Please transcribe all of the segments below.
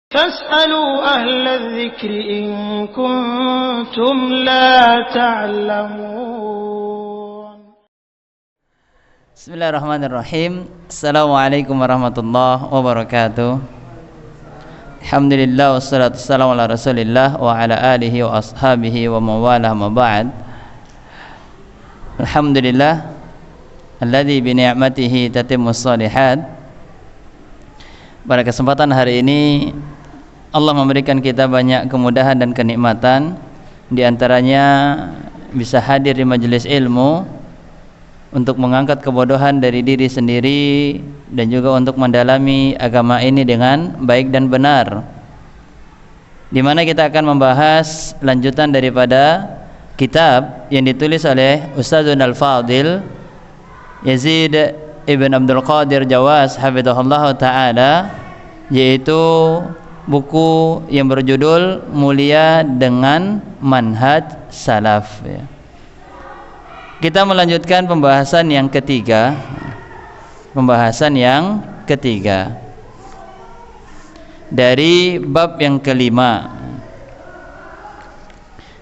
فاسألوا أهل الذكر إن كنتم لا تعلمون. Bismillahirrahmanirrahim. Assalamualaikum warahmatullahi wabarakatuh. Alhamdulillah wassalatu wassalamu ala rasulillah wa ala alihi wa ashabihi wa mawalah ma ba'd. Alhamdulillah alladzi bi ni'matihi tatimmus shalihat. Pada kesempatan hari ini Allah memberikan kita banyak kemudahan dan kenikmatan, di antaranya bisa hadir di majelis ilmu untuk mengangkat kebodohan dari diri sendiri dan juga untuk mendalami agama ini dengan baik dan benar, di mana kita akan membahas lanjutan daripada kitab yang ditulis oleh Ustadzun Al-Fadil Yazid Ibn Abdul Qadir Jawas hafizahullah ta'ala, yaitu buku yang berjudul Mulia dengan Manhaj Salaf. Kita melanjutkan pembahasan yang ketiga. Dari bab yang kelima,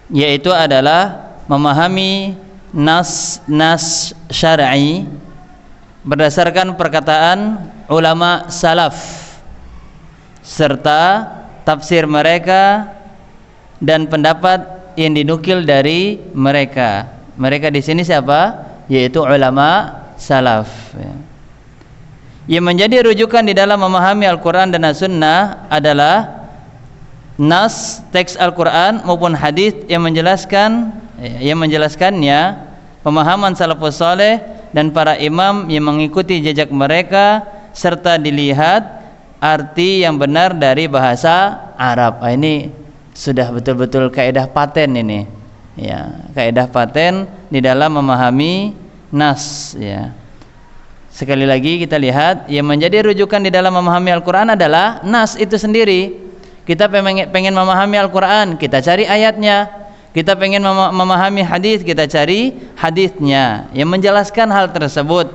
yaitu adalah memahami nas syar'i berdasarkan perkataan ulama salaf serta tafsir mereka dan pendapat yang dinukil dari mereka. Mereka di sini siapa? Yaitu ulama salaf. Yang menjadi rujukan di dalam memahami Al-Quran dan As-Sunnah adalah nas, teks Al-Quran maupun hadis yang menjelaskannya, pemahaman salafus saleh dan para imam yang mengikuti jejak mereka, serta dilihat arti yang benar dari bahasa Arab. Ini sudah betul-betul kaidah paten ini, ya, kaidah paten di dalam memahami nas, ya. Sekali lagi kita lihat, yang menjadi rujukan di dalam memahami Al-Quran adalah nas itu sendiri. Kita pengen memahami Al-Quran, kita cari ayatnya. Kita pengen memahami hadis, kita cari hadisnya yang menjelaskan hal tersebut.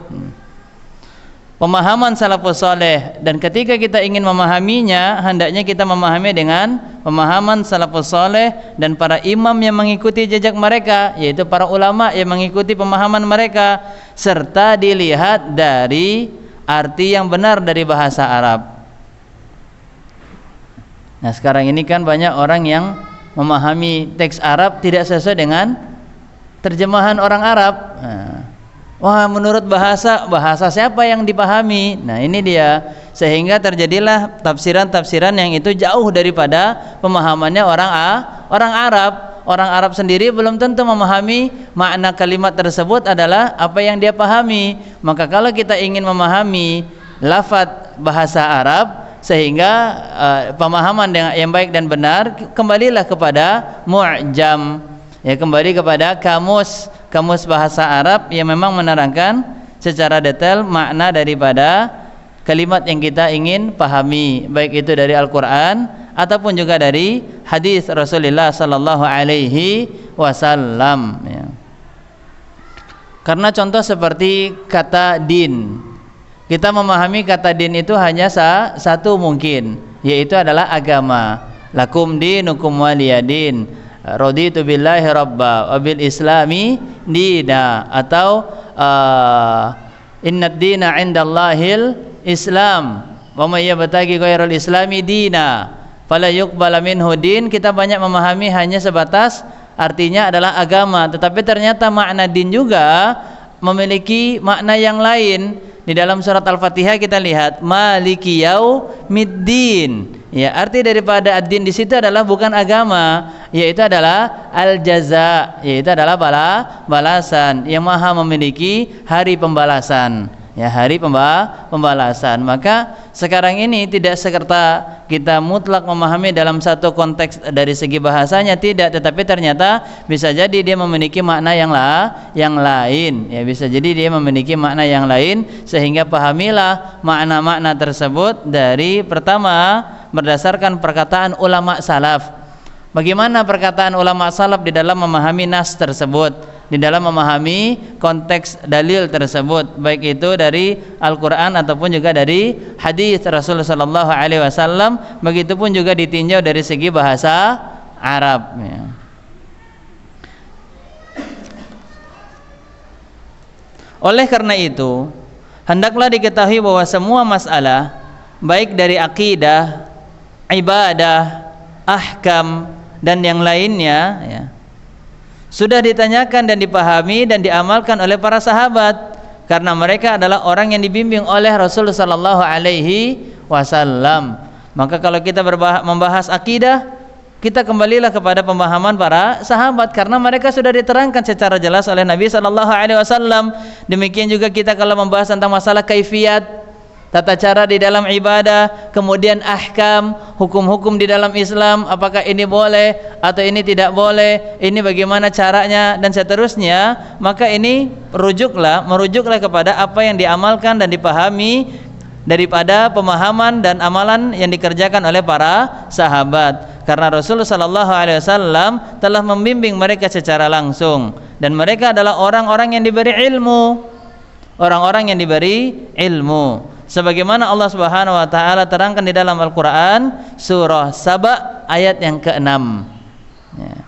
Pemahaman salafus saleh, dan ketika kita ingin memahaminya, hendaknya kita memahami dengan pemahaman salafus saleh dan para imam yang mengikuti jejak mereka, yaitu para ulama yang mengikuti pemahaman mereka, serta dilihat dari arti yang benar dari bahasa Arab. Nah, sekarang ini kan banyak orang yang memahami teks Arab tidak sesuai dengan terjemahan orang Arab. Wah, menurut bahasa siapa yang dipahami? Nah, ini dia, sehingga terjadilah tafsiran-tafsiran yang itu jauh daripada pemahamannya orang Arab. Orang Arab sendiri belum tentu memahami makna kalimat tersebut adalah apa yang dia pahami. Maka kalau kita ingin memahami lafaz bahasa Arab sehingga pemahaman yang baik dan benar, kembalilah kepada mu'jam, ya, kembali kepada kamus bahasa Arab yang memang menerangkan secara detail makna daripada kalimat yang kita ingin pahami, baik itu dari Al-Quran ataupun juga dari hadis Rasulullah sallallahu alaihi wasallam, ya. Karena contoh seperti kata din, kita memahami kata din itu hanya satu mungkin, yaitu adalah agama. Lakum dinukum waliyadin, raditu billahi rabba wa bil islami dina, atau innad dina indallahil islam wa may yabtaghi ghairal islami dina fala yuqbala minhu din. Kita banyak memahami hanya sebatas artinya adalah agama, tetapi ternyata makna din juga memiliki makna yang lain. Di dalam surat Al-Fatihah kita lihat maliki yaumiddin, ya, arti daripada ad-din di situ adalah bukan agama, yaitu adalah al-jaza, yaitu adalah balasan, yang maha memiliki hari pembalasan, ya, hari pembalasan. Maka sekarang ini tidak serta kita mutlak memahami dalam satu konteks dari segi bahasanya, tidak, tetapi ternyata bisa jadi dia memiliki makna yang lain, ya, bisa jadi dia memiliki makna yang lain, sehingga pahamilah makna-makna tersebut dari pertama berdasarkan perkataan ulama salaf. Bagaimana perkataan ulama salaf di dalam memahami nas tersebut? di dalam memahami konteks dalil tersebut, baik itu dari Al-Qur'an ataupun juga dari hadis Rasulullah sallallahu alaihi wasallam. Begitupun juga ditinjau dari segi bahasa Arab ya. Oleh karena itu, hendaklah diketahui bahwa semua masalah baik dari akidah, ibadah, ahkam dan yang lainnya ya, sudah ditanyakan dan dipahami dan diamalkan oleh para sahabat, karena mereka adalah orang yang dibimbing oleh Rasulullah sallallahu alaihi wasallam. Maka kalau kita membahas akidah, kita kembalilah kepada pemahaman para sahabat, karena mereka sudah diterangkan secara jelas oleh Nabi sallallahu alaihi wasallam. Demikian juga kita kalau membahas tentang masalah kaifiyat, tata cara di dalam ibadah, kemudian ahkam, hukum-hukum di dalam Islam, apakah ini boleh atau ini tidak boleh, ini bagaimana caranya dan seterusnya, maka ini merujuklah kepada apa yang diamalkan dan dipahami daripada pemahaman dan amalan yang dikerjakan oleh para sahabat. Karena Rasulullah sallallahu alaihi wasallam telah membimbing mereka secara langsung, dan mereka adalah orang-orang yang diberi ilmu, orang-orang yang diberi ilmu. Sebagaimana Allah Subhanahu wa taala terangkan di dalam Al-Qur'an surah Saba ayat yang ke-6. Ya.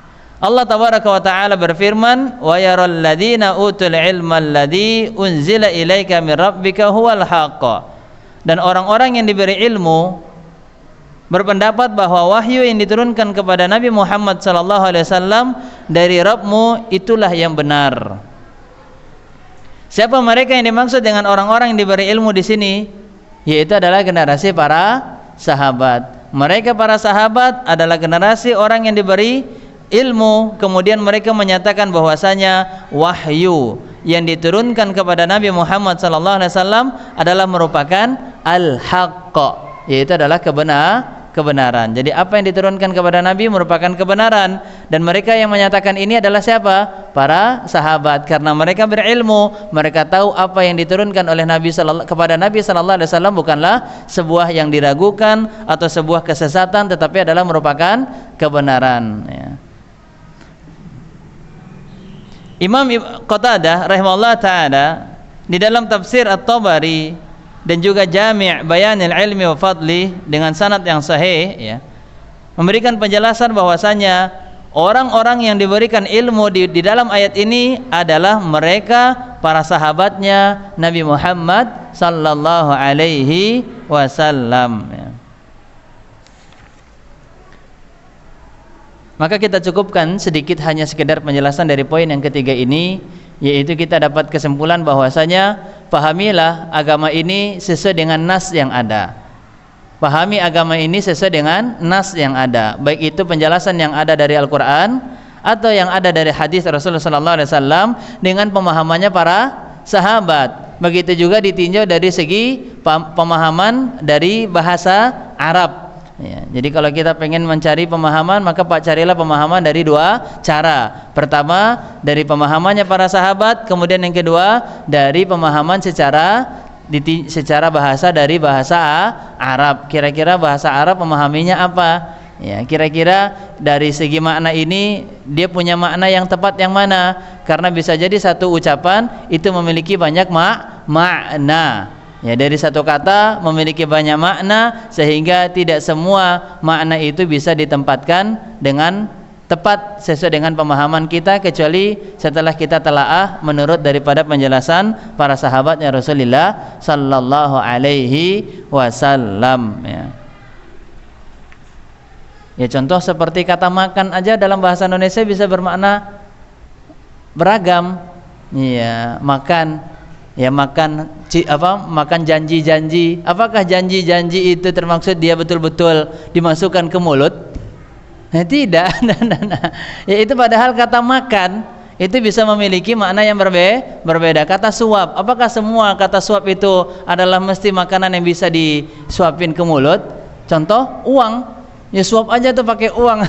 Allah tabaraka wa taala berfirman, "Wa yaral ladzina utul ilma alladzi unzila ilaika min rabbika huwal haqq." Dan orang-orang yang diberi ilmu berpendapat bahwa wahyu yang diturunkan kepada Nabi Muhammad sallallahu alaihi wasallam dari Rabbmu itulah yang benar. Siapa mereka yang dimaksud dengan orang-orang yang diberi ilmu di sini? Yaitu adalah generasi para sahabat. Mereka para sahabat adalah generasi orang yang diberi ilmu, kemudian mereka menyatakan bahwasanya wahyu yang diturunkan kepada Nabi Muhammad SAW adalah merupakan al-haqq, yaitu adalah kebenaran. Jadi apa yang diturunkan kepada Nabi merupakan kebenaran, dan mereka yang menyatakan ini adalah siapa? Para sahabat, karena mereka berilmu, mereka tahu apa yang diturunkan oleh Nabi kepada Nabi sallallahu alaihi wasallam bukanlah sebuah yang diragukan atau sebuah kesesatan, tetapi adalah merupakan kebenaran ya. Imam Qatadah rahimahullah taala di dalam tafsir At-Tabari dan juga Jami' Bayanil Ilmi wa Fadli dengan sanad yang sahih ya, memberikan penjelasan bahwasanya orang-orang yang diberikan ilmu di dalam ayat ini adalah mereka para sahabatnya Nabi Muhammad sallallahu alaihi wasallam ya. Maka kita cukupkan sedikit hanya sekedar penjelasan dari poin yang ketiga ini, yaitu kita dapat kesimpulan bahwasanya pahamilah agama ini sesuai dengan nas yang ada. Pahami agama ini sesuai dengan nas yang ada, baik itu penjelasan yang ada dari Al-Qur'an atau yang ada dari hadis Rasulullah sallallahu alaihi wasallam dengan pemahamannya para sahabat. Begitu juga ditinjau dari segi pemahaman dari bahasa Arab. Ya, jadi kalau kita pengen mencari pemahaman, maka carilah pemahaman dari dua cara. Pertama dari pemahamannya para sahabat, kemudian yang kedua dari pemahaman secara bahasa dari bahasa Arab. Kira-kira bahasa Arab memahaminya apa? Ya, kira-kira dari segi makna ini dia punya makna yang tepat yang mana? Karena bisa jadi satu ucapan itu memiliki banyak makna. Ya, dari satu kata memiliki banyak makna, sehingga tidak semua makna itu bisa ditempatkan dengan tepat sesuai dengan pemahaman kita, kecuali setelah kita telaah menurut daripada penjelasan para sahabatnya Rasulullah sallallahu alaihi wasallam ya. Ya, contoh seperti kata makan aja dalam bahasa Indonesia bisa bermakna beragam. Ya, makan. Ya, makan janji-janji. Apakah janji-janji itu termaksud dia betul-betul dimasukkan ke mulut? Tidak. Ya, itu padahal kata makan itu bisa memiliki makna yang berbeda. Kata suap, apakah semua kata suap itu adalah mesti makanan yang bisa disuapin ke mulut? Contoh uang. Ya suap aja tuh pakai uang.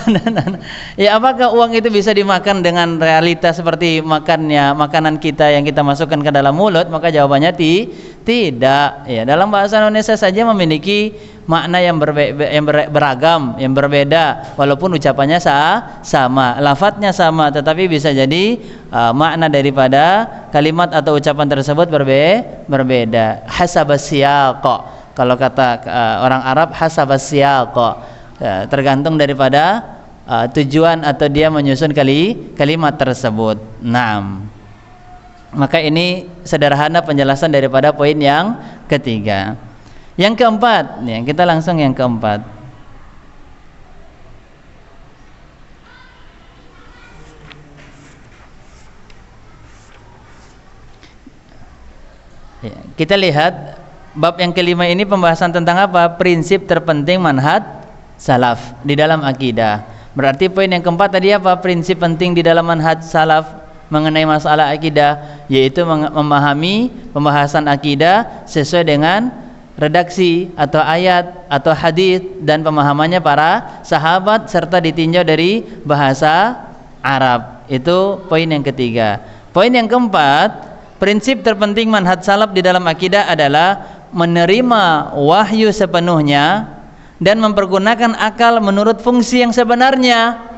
Ya apakah uang itu bisa dimakan dengan realitas seperti makanan kita yang kita masukkan ke dalam mulut? Maka jawabannya tidak. Ya, dalam bahasa Indonesia saja memiliki makna yang beragam, yang berbeda, walaupun ucapannya sama, lafadznya sama, tetapi bisa jadi makna daripada kalimat atau ucapan tersebut berbeda. Hasabas siyaq. Kalau kata orang Arab, hasabas siyaq. Tergantung daripada tujuan atau dia menyusun kalimat tersebut. Naam. Maka ini sederhana penjelasan daripada poin yang ketiga. Yang keempat, ya, kita langsung yang keempat. Ya, kita lihat bab yang kelima ini pembahasan tentang apa? Prinsip terpenting manhaj salaf di dalam akidah. Berarti poin yang keempat tadi apa? Prinsip penting di dalam manhaj salaf mengenai masalah akidah, yaitu memahami pembahasan akidah sesuai dengan redaksi atau ayat atau hadis dan pemahamannya para sahabat serta ditinjau dari bahasa Arab. Itu poin yang ketiga. Poin yang keempat, prinsip terpenting manhaj salaf di dalam akidah adalah menerima wahyu sepenuhnya dan mempergunakan akal menurut fungsi yang sebenarnya.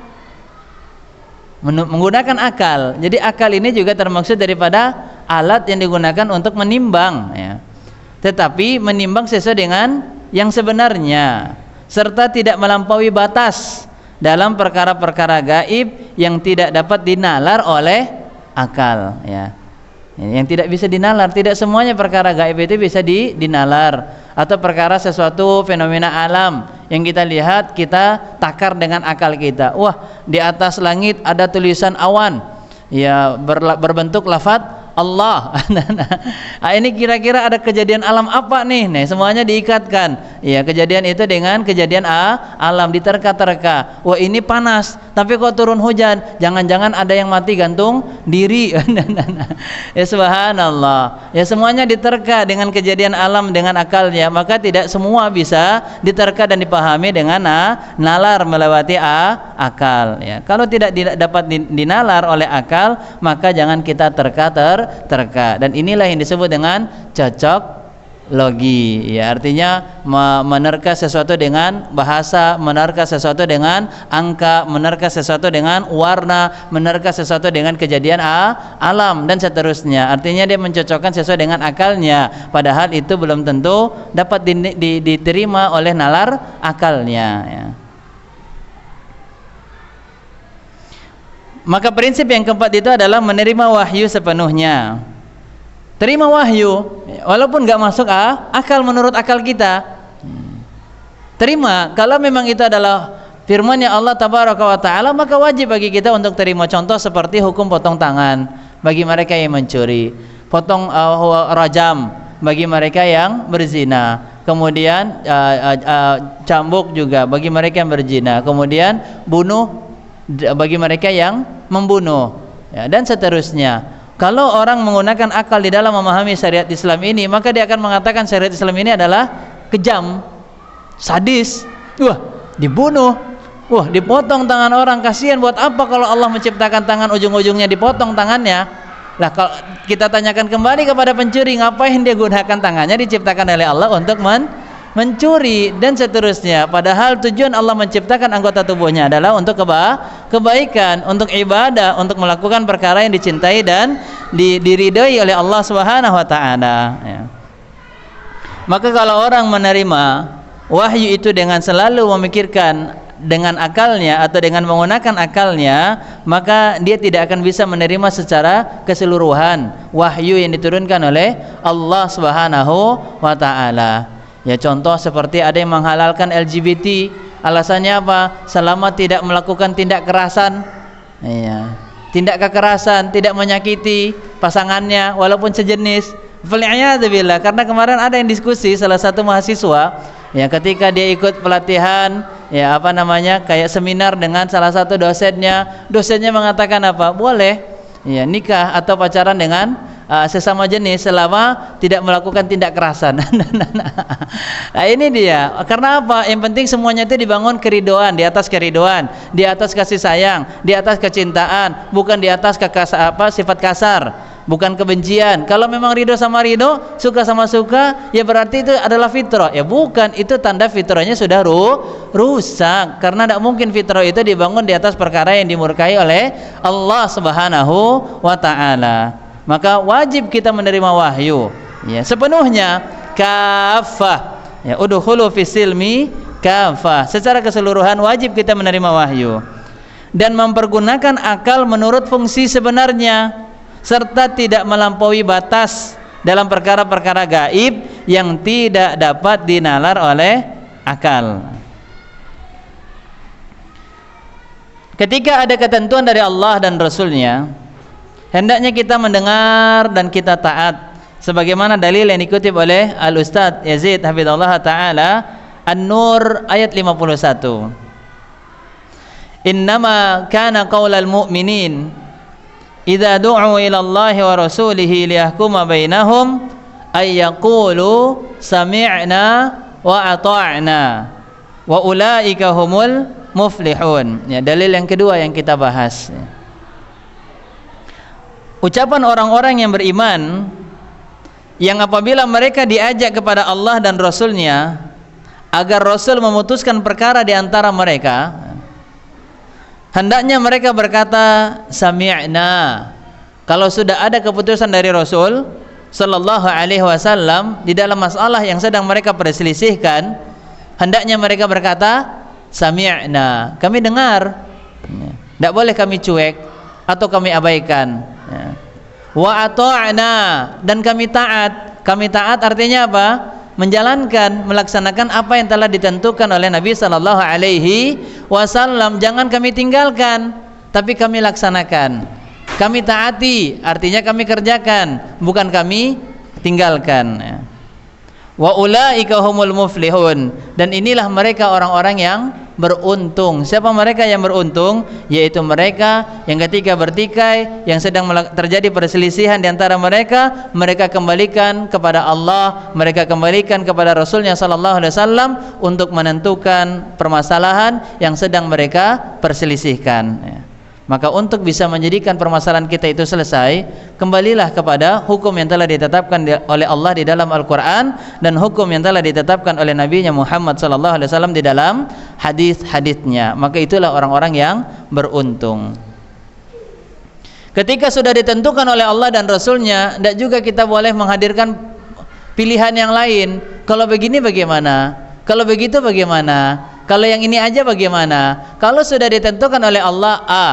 Menggunakan akal. Jadi akal ini juga termaksud daripada alat yang digunakan untuk menimbang, ya. Tetapi menimbang sesuai dengan yang sebenarnya, serta tidak melampaui batas dalam perkara-perkara gaib yang tidak dapat dinalar oleh akal, ya. Yang tidak bisa dinalar, tidak semuanya perkara gaib itu bisa dinalar, atau perkara sesuatu fenomena alam yang kita lihat, kita takar dengan akal kita. Wah, di atas langit ada tulisan awan, ya, berbentuk lafaz Allah. Nah, ini kira-kira ada kejadian alam apa nih? Nih, semuanya diikatkan. Ya, kejadian itu dengan kejadian alam, diterka-terka. Wah, ini panas, tapi kok turun hujan? Jangan-jangan ada yang mati gantung diri. Ya subhanallah. Ya, semuanya diterka dengan kejadian alam dengan akalnya, maka tidak semua bisa diterka dan dipahami dengan nalar melewati akal, ya. Kalau tidak dapat dinalar oleh akal, maka jangan kita terka, dan inilah yang disebut dengan cocok logi, ya, artinya menerka sesuatu dengan bahasa, menerka sesuatu dengan angka, menerka sesuatu dengan warna, menerka sesuatu dengan kejadian alam dan seterusnya. Artinya dia mencocokkan sesuai dengan akalnya, padahal itu belum tentu dapat diterima oleh nalar akalnya, ya. Maka prinsip yang keempat itu adalah menerima wahyu sepenuhnya. Terima wahyu, walaupun nggak masuk akal menurut akal kita. Terima, kalau memang itu adalah firman-Nya Allah Tabaraka wa Ta'ala, maka wajib bagi kita untuk terima. Contoh seperti hukum potong tangan bagi mereka yang mencuri, potong rajam bagi mereka yang berzina, kemudian cambuk juga bagi mereka yang berzina, kemudian bunuh bagi mereka yang membunuh, ya, dan seterusnya. Kalau orang menggunakan akal di dalam memahami syariat Islam ini, maka dia akan mengatakan syariat Islam ini adalah kejam, sadis. Wah, dibunuh, wah, dipotong tangan orang, kasihan. Buat apa kalau Allah menciptakan tangan ujung-ujungnya dipotong tangannya? Lah, kalau kita tanyakan kembali kepada pencuri, ngapain dia gunakan tangannya diciptakan oleh Allah untuk mencuri dan seterusnya, padahal tujuan Allah menciptakan anggota tubuhnya adalah untuk kebaikan, untuk ibadah, untuk melakukan perkara yang dicintai dan diridhai oleh Allah Subhanahu wa Ta'ala, ya. Maka kalau orang menerima wahyu itu dengan selalu memikirkan dengan akalnya atau dengan menggunakan akalnya, maka dia tidak akan bisa menerima secara keseluruhan wahyu yang diturunkan oleh Allah Subhanahu wa Ta'ala. Ya, contoh seperti ada yang menghalalkan LGBT, alasannya apa? Selama tidak melakukan tindak kekerasan, ya, tindak kekerasan, tidak menyakiti pasangannya walaupun sejenis. Fal'iyadzubillah, karena kemarin ada yang diskusi salah satu mahasiswa, ya, ketika dia ikut pelatihan, ya, kayak seminar dengan salah satu dosennya mengatakan apa? Boleh, ya, nikah atau pacaran dengan sesama jenis selama tidak melakukan tindak kekerasan. Nah, ini dia. Karena apa? Yang penting semuanya itu dibangun keridoan, di atas keridoan, di atas kasih sayang, di atas kecintaan, bukan di atas sifat kasar, bukan kebencian. Kalau memang ridho sama ridho, suka sama suka, ya berarti itu adalah fitrah. Ya bukan, itu tanda fitrahnya sudah rusak. Karena tidak mungkin fitrah itu dibangun di atas perkara yang dimurkai oleh Allah Subhanahu wa ta'ala. Maka wajib kita menerima wahyu, ya, sepenuhnya, kafah, ya, udkhulu fis silmi kafah, secara keseluruhan wajib kita menerima wahyu dan mempergunakan akal menurut fungsi sebenarnya, serta tidak melampaui batas dalam perkara-perkara gaib yang tidak dapat dinalar oleh akal. Ketika ada ketentuan dari Allah dan Rasulnya, hendaknya kita mendengar dan kita taat, sebagaimana dalil yang dikutip oleh Al-Ustadz Yazid hafizahullah ta'ala, An-Nur ayat 51. Innama kana qaulal mu'minin idza du'u ila Allahi wa rasulihi liyahkuma bainahum ay yaqulu sami'na wa ata'na wa ulaika humul muflihun. Ya, dalil yang kedua yang kita bahas. Ucapan orang-orang yang beriman yang apabila mereka diajak kepada Allah dan Rasulnya agar Rasul memutuskan perkara di antara mereka, hendaknya mereka berkata sami'na. Kalau sudah ada keputusan dari Rasul sallallahu alaihi wasallam di dalam masalah yang sedang mereka perselisihkan, hendaknya mereka berkata sami'na, kami dengar, tidak boleh kami cuek atau kami abaikan. Wa ata'na, dan kami taat. Kami taat artinya apa? Menjalankan, melaksanakan apa yang telah ditentukan oleh Nabi sallallahu alaihi wasallam. Jangan kami tinggalkan, tapi kami laksanakan. Kami taati artinya kami kerjakan, bukan kami tinggalkan. Wa ulaika humul muflihun, dan inilah mereka orang-orang yang beruntung. Siapa mereka yang beruntung? Yaitu mereka yang ketika bertikai, yang sedang terjadi perselisihan di antara mereka, mereka kembalikan kepada Allah, mereka kembalikan kepada Rasulnya sallallahu alaihi wasallam untuk menentukan permasalahan yang sedang mereka perselisihkan. Maka untuk bisa menjadikan permasalahan kita itu selesai, kembalilah kepada hukum yang telah ditetapkan oleh Allah di dalam Al-Quran dan hukum yang telah ditetapkan oleh Nabi Muhammad SAW di dalam hadis-hadisnya. Maka itulah orang-orang yang beruntung. Ketika sudah ditentukan oleh Allah dan Rasulnya, tidak juga kita boleh menghadirkan pilihan yang lain. Kalau begini bagaimana? Kalau begitu bagaimana? Kalau yang ini aja bagaimana? Kalau sudah ditentukan oleh Allah A,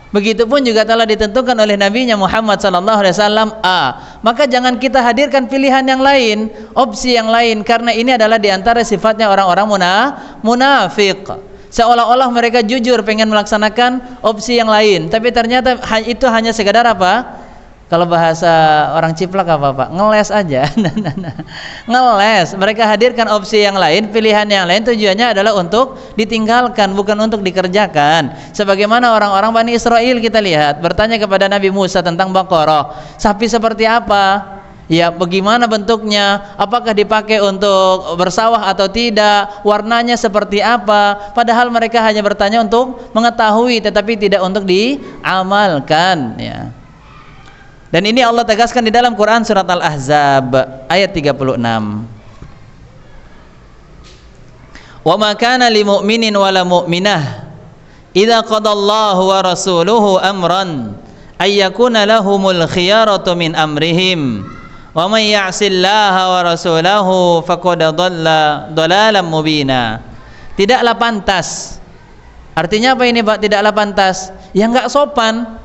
begitupun juga telah ditentukan oleh Nabi Muhammad SAW A, maka jangan kita hadirkan pilihan yang lain, opsi yang lain, karena ini adalah diantara sifatnya orang-orang munafik. Seolah-olah mereka jujur pengen melaksanakan opsi yang lain, tapi ternyata itu hanya sekadar apa? Kalau bahasa orang ciplak apa Pak? Ngeles aja. Ngeles. Mereka hadirkan opsi yang lain, pilihan yang lain, tujuannya adalah untuk ditinggalkan, bukan untuk dikerjakan. Sebagaimana orang-orang Bani Israel kita lihat bertanya kepada Nabi Musa tentang Baqarah, sapi seperti apa? Ya, bagaimana bentuknya? Apakah dipakai untuk bersawah atau tidak? Warnanya seperti apa? Padahal mereka hanya bertanya untuk mengetahui, tetapi tidak untuk diamalkan. Ya. Dan ini Allah tegaskan di dalam Quran surat Al-Ahzab ayat 36. Wa ma kana lil mu'minin wala mu'minah idza qadallahu wa rasuluhu amran ay yakuna lahumul khiyaratu min amrihim wa may ya'sillaha wa rasulahu faqad dhalla dhalalan mubina. Tidaklah pantas. Artinya apa ini Pak? Tidaklah pantas. Ya enggak sopan,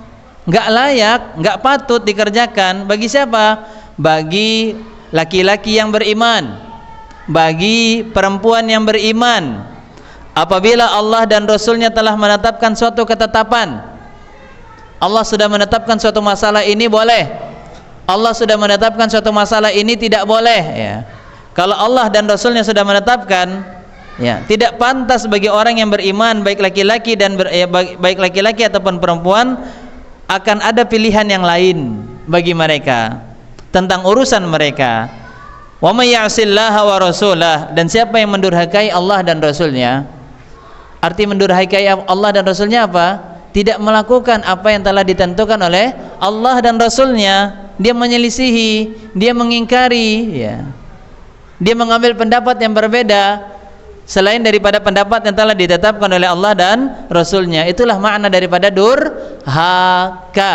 nggak layak, nggak patut dikerjakan. Bagi siapa? Bagi laki-laki yang beriman, bagi perempuan yang beriman. Apabila Allah dan Rasulnya telah menetapkan suatu ketetapan, Allah sudah menetapkan suatu masalah ini boleh, Allah sudah menetapkan suatu masalah ini tidak boleh. Ya. Kalau Allah dan Rasulnya sudah menetapkan, ya, tidak pantas bagi orang yang beriman, baik laki-laki dan baik laki-laki ataupun perempuan, akan ada pilihan yang lain bagi mereka. tentang urusan mereka. Wa may ya'sillaha wa rasulah, dan siapa yang mendurhakai Allah dan Rasulnya. Arti mendurhakai Allah dan Rasulnya apa? Tidak melakukan apa yang telah ditentukan oleh Allah dan Rasulnya. Dia menyelisihi, dia mengingkari, ya. Dia mengambil pendapat yang berbeda selain daripada pendapat yang telah ditetapkan oleh Allah dan Rasulnya. Itulah makna daripada durhaka.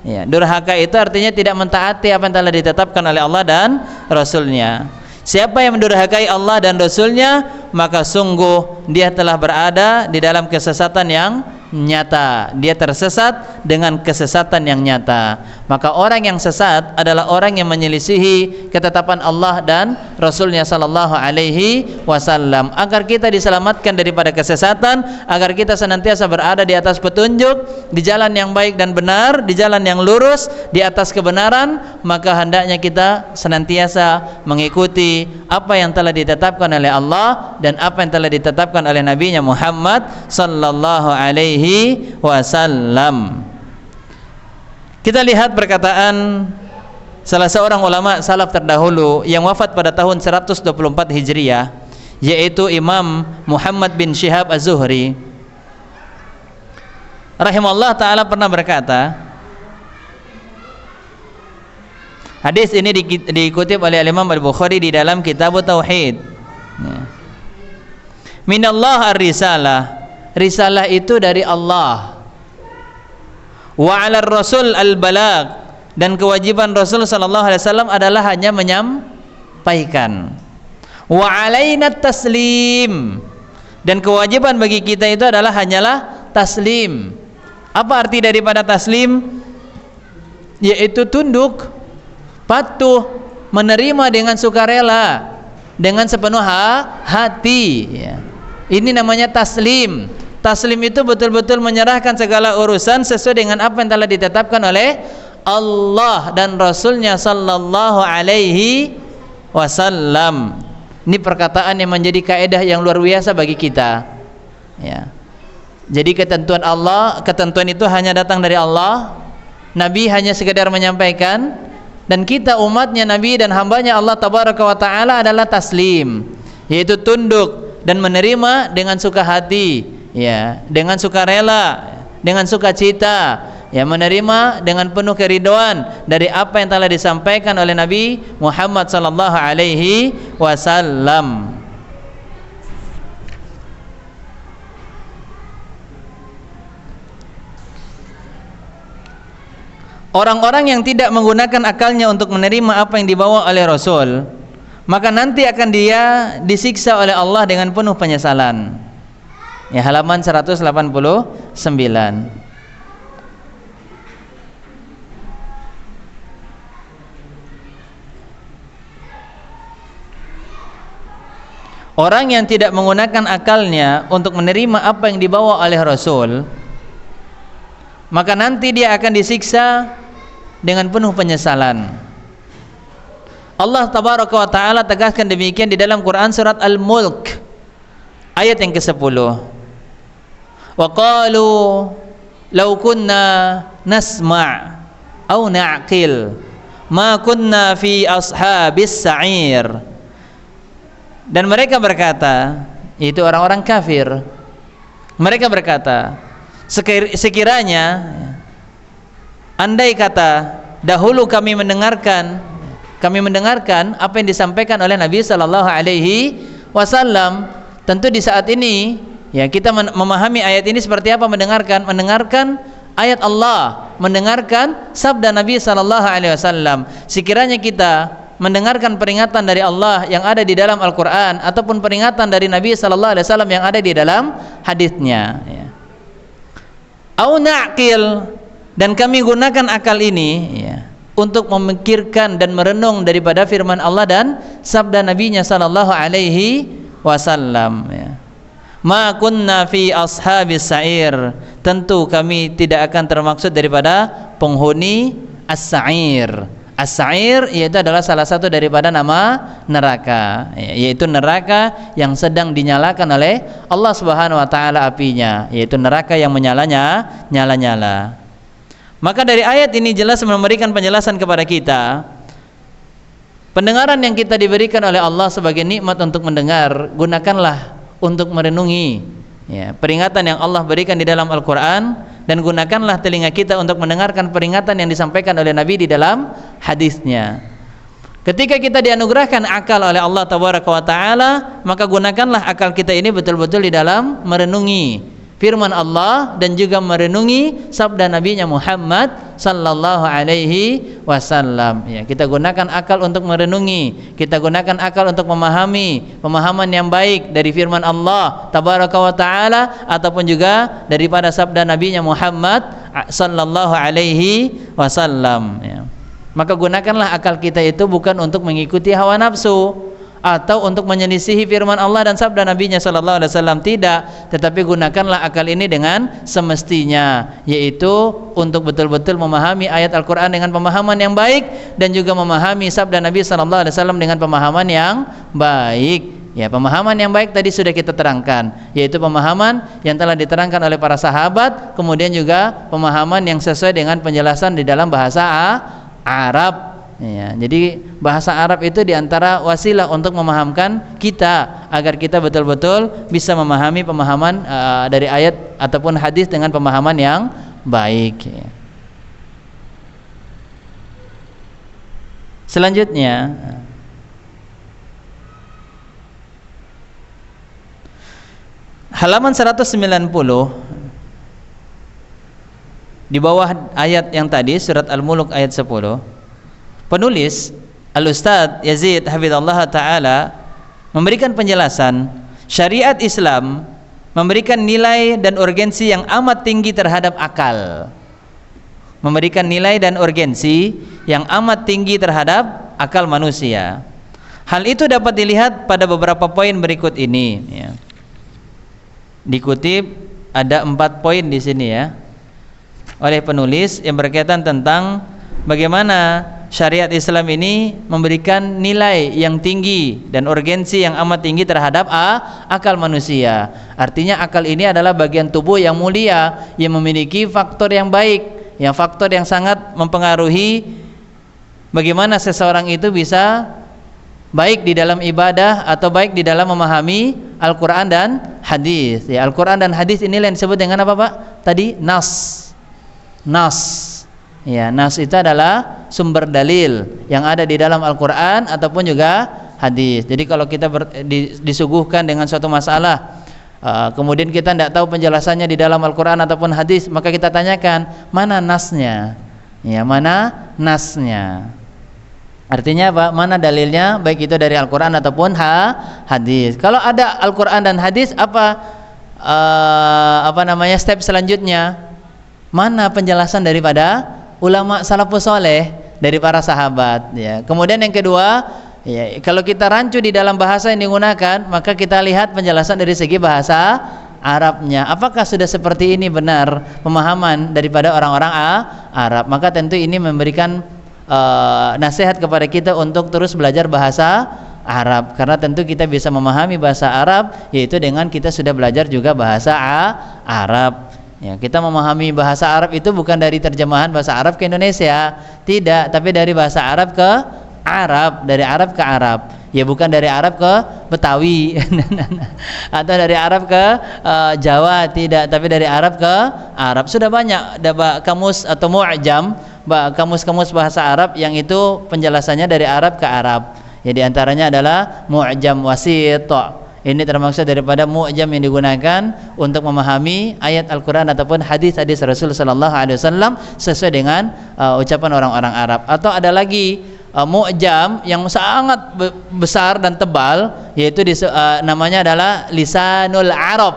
Ya, durhaka itu artinya tidak mentaati apa yang telah ditetapkan oleh Allah dan Rasulnya. Siapa yang mendurhakai Allah dan Rasulnya, maka sungguh dia telah berada di dalam kesesatan yang nyata. Dia tersesat dengan kesesatan yang nyata. Maka orang yang sesat adalah orang yang menyelisihi ketetapan Allah dan Rasulnya sallallahu alaihi wasallam. Agar kita diselamatkan daripada kesesatan, agar kita senantiasa berada di atas petunjuk, di jalan yang baik dan benar, di jalan yang lurus, di atas kebenaran, maka hendaknya kita senantiasa mengikuti apa yang telah ditetapkan oleh Allah dan apa yang telah ditetapkan oleh Nabi-Nya Muhammad sallallahu alaihi wasallam. Kita lihat perkataan salah seorang ulama salaf terdahulu yang wafat pada tahun 124 Hijriah, yaitu Imam Muhammad bin Syihab Az-Zuhri rahimahullah ta'ala pernah berkata, hadis ini dikutip oleh Imam Al-Bukhari di dalam Kitab Tauhid. Minallah ar-risalah, risalah itu dari Allah. Wa 'alar rasul al-balagh, dan kewajiban Rasul sallallahu alaihi wasallam adalah hanya menyampaikan. Wa 'alaina taslim, dan kewajiban bagi kita itu adalah hanyalah taslim. Apa arti daripada taslim? Yaitu tunduk, patuh, menerima dengan sukarela, dengan sepenuh hati, ya. Ini namanya taslim. Taslim itu betul-betul menyerahkan segala urusan sesuai dengan apa yang telah ditetapkan oleh Allah dan Rasulnya sallallahu alaihi wasallam. Ini perkataan yang menjadi kaidah yang luar biasa bagi kita, ya. Jadi ketentuan Allah, ketentuan itu hanya datang dari Allah. Nabi hanya sekedar menyampaikan, dan kita umatnya Nabi dan hambanya Allah tabaraka wa ta'ala adalah taslim, yaitu tunduk dan menerima dengan suka hati, ya, dengan sukarela, dengan sukacita, ya, menerima dengan penuh keridhaan dari apa yang telah disampaikan oleh Nabi Muhammad sallallahu alaihi wasallam. Orang-orang yang tidak menggunakan akalnya untuk menerima apa yang dibawa oleh Rasul, maka nanti akan dia disiksa oleh Allah dengan penuh penyesalan. Ya, halaman 189. Orang yang tidak menggunakan akalnya untuk menerima apa yang dibawa oleh Rasul, maka nanti dia akan disiksa dengan penuh penyesalan. Allah tabaraka wa ta'ala tegaskan demikian di dalam Quran surat Al-Mulk ayat yang ke-10. Wa qalu law kunna nasma' aw na'qil ma kunna fi ashabis sa'ir. Dan mereka berkata, itu orang-orang kafir, mereka berkata, sekiranya andai kata dahulu kami mendengarkan apa yang disampaikan oleh Nabi sallallahu alaihi wasallam, tentu di saat ini, ya, kita memahami ayat ini seperti apa mendengarkan ayat Allah, mendengarkan sabda Nabi sallallahu alaihi wasallam. Sekiranya kita mendengarkan peringatan dari Allah yang ada di dalam Al-Qur'an ataupun peringatan dari Nabi sallallahu alaihi wasallam yang ada di dalam hadisnya, ya. Au na'qil, dan kami gunakan akal ini, ya, untuk memikirkan dan merenung daripada firman Allah dan sabda Nabi-Nya sallallahu alaihi wasallam, ya. Ma kunna fi ashabis sa'ir, tentu kami tidak akan termaksud daripada penghuni as-sa'ir. As-sa'ir yaitu adalah salah satu daripada nama neraka, yaitu neraka yang sedang dinyalakan oleh Allah Subhanahu wa taala apinya, yaitu neraka yang nyala-nyala. Maka dari ayat ini jelas memberikan penjelasan kepada kita Pendengaran yang kita diberikan oleh Allah sebagai nikmat untuk mendengar, gunakanlah untuk merenungi ya, peringatan yang Allah berikan di dalam Al-Quran, dan gunakanlah telinga kita untuk mendengarkan peringatan yang disampaikan oleh Nabi di dalam hadisnya. Ketika kita dianugerahkan akal oleh Allah Tabaraka wa Ta'ala, maka gunakanlah akal kita ini betul-betul di dalam merenungi firman Allah dan juga merenungi sabda Nabi-Nya Muhammad sallallahu alaihi wasallam. Ya, kita gunakan akal untuk merenungi, kita gunakan akal untuk memahami pemahaman yang baik dari firman Allah Tabaraka wa Ta'ala ataupun juga daripada sabda Nabi-Nya Muhammad sallallahu alaihi wasallam. Ya. Maka gunakanlah akal kita itu bukan untuk mengikuti hawa nafsu atau untuk menyelisihi firman Allah dan sabda Nabi-Nya sallallahu alaihi wasallam, tidak, tetapi gunakanlah akal ini dengan semestinya, yaitu untuk betul-betul memahami ayat Al-Qur'an dengan pemahaman yang baik dan juga memahami sabda Nabi sallallahu alaihi wasallam dengan pemahaman yang baik. Ya, pemahaman yang baik tadi sudah kita terangkan, yaitu pemahaman yang telah diterangkan oleh para sahabat, kemudian juga pemahaman yang sesuai dengan penjelasan di dalam bahasa Arab. Ya, jadi bahasa Arab itu diantara wasilah untuk memahamkan kita agar kita betul-betul bisa memahami pemahaman dari ayat ataupun hadis dengan pemahaman yang baik. Ya. Selanjutnya, halaman 190 di bawah ayat yang tadi, surat Al-Mulk ayat 10. Penulis Al-Ustadz Yazid Hafizallah Ta'ala memberikan penjelasan syariat Islam memberikan nilai dan urgensi yang amat tinggi terhadap akal, memberikan nilai dan urgensi yang amat tinggi terhadap akal manusia. Hal itu dapat dilihat pada beberapa poin berikut ini ya. Dikutip ada 4 poin di sini ya oleh penulis yang berkaitan tentang bagaimana syariat Islam ini memberikan nilai yang tinggi dan urgensi yang amat tinggi terhadap akal manusia. Artinya akal ini adalah bagian tubuh yang mulia yang memiliki faktor yang baik, yang faktor yang sangat mempengaruhi bagaimana seseorang itu bisa baik di dalam ibadah atau baik di dalam memahami Al-Quran dan hadis. Ya, Al-Quran dan hadis ini yang disebut dengan apa, Pak? Tadi nas. Ya, nas itu adalah sumber dalil yang ada di dalam Al-Quran ataupun juga hadis. Jadi kalau kita disuguhkan dengan suatu masalah, kemudian kita tidak tahu penjelasannya di dalam Al-Quran ataupun hadis, maka kita tanyakan mana nasnya? Ya, mana nasnya? Artinya apa? Mana dalilnya? Baik itu dari Al-Quran ataupun hadis. Kalau ada Al-Quran dan hadis, apa step selanjutnya? Mana penjelasan daripada ulama salafus soleh dari para sahabat ya. Kemudian yang kedua ya, kalau kita rancu di dalam bahasa yang digunakan, maka kita lihat penjelasan dari segi bahasa Arabnya, apakah sudah seperti ini benar pemahaman daripada orang-orang Arab. Maka tentu ini memberikan nasihat kepada kita untuk terus belajar bahasa Arab, karena tentu kita bisa memahami bahasa Arab yaitu dengan kita sudah belajar juga bahasa Arab. Ya, kita memahami bahasa Arab itu bukan dari terjemahan bahasa Arab ke Indonesia, tidak, tapi dari bahasa Arab ke Arab, dari Arab ke Arab. Ya, bukan dari Arab ke Betawi atau dari Arab ke Jawa, tidak, tapi dari Arab ke Arab. Sudah banyak ada kamus atau mu'jam, kamus-kamus bahasa Arab yang itu penjelasannya dari Arab ke Arab. Ya, di antaranya adalah mu'jam wasit. Ini termasuk daripada mu'jam yang digunakan untuk memahami ayat Al-Quran ataupun hadis-hadis Rasulullah SAW sesuai dengan ucapan orang-orang Arab. Atau ada lagi mu'jam yang sangat besar dan tebal, yaitu namanya adalah lisanul Arab.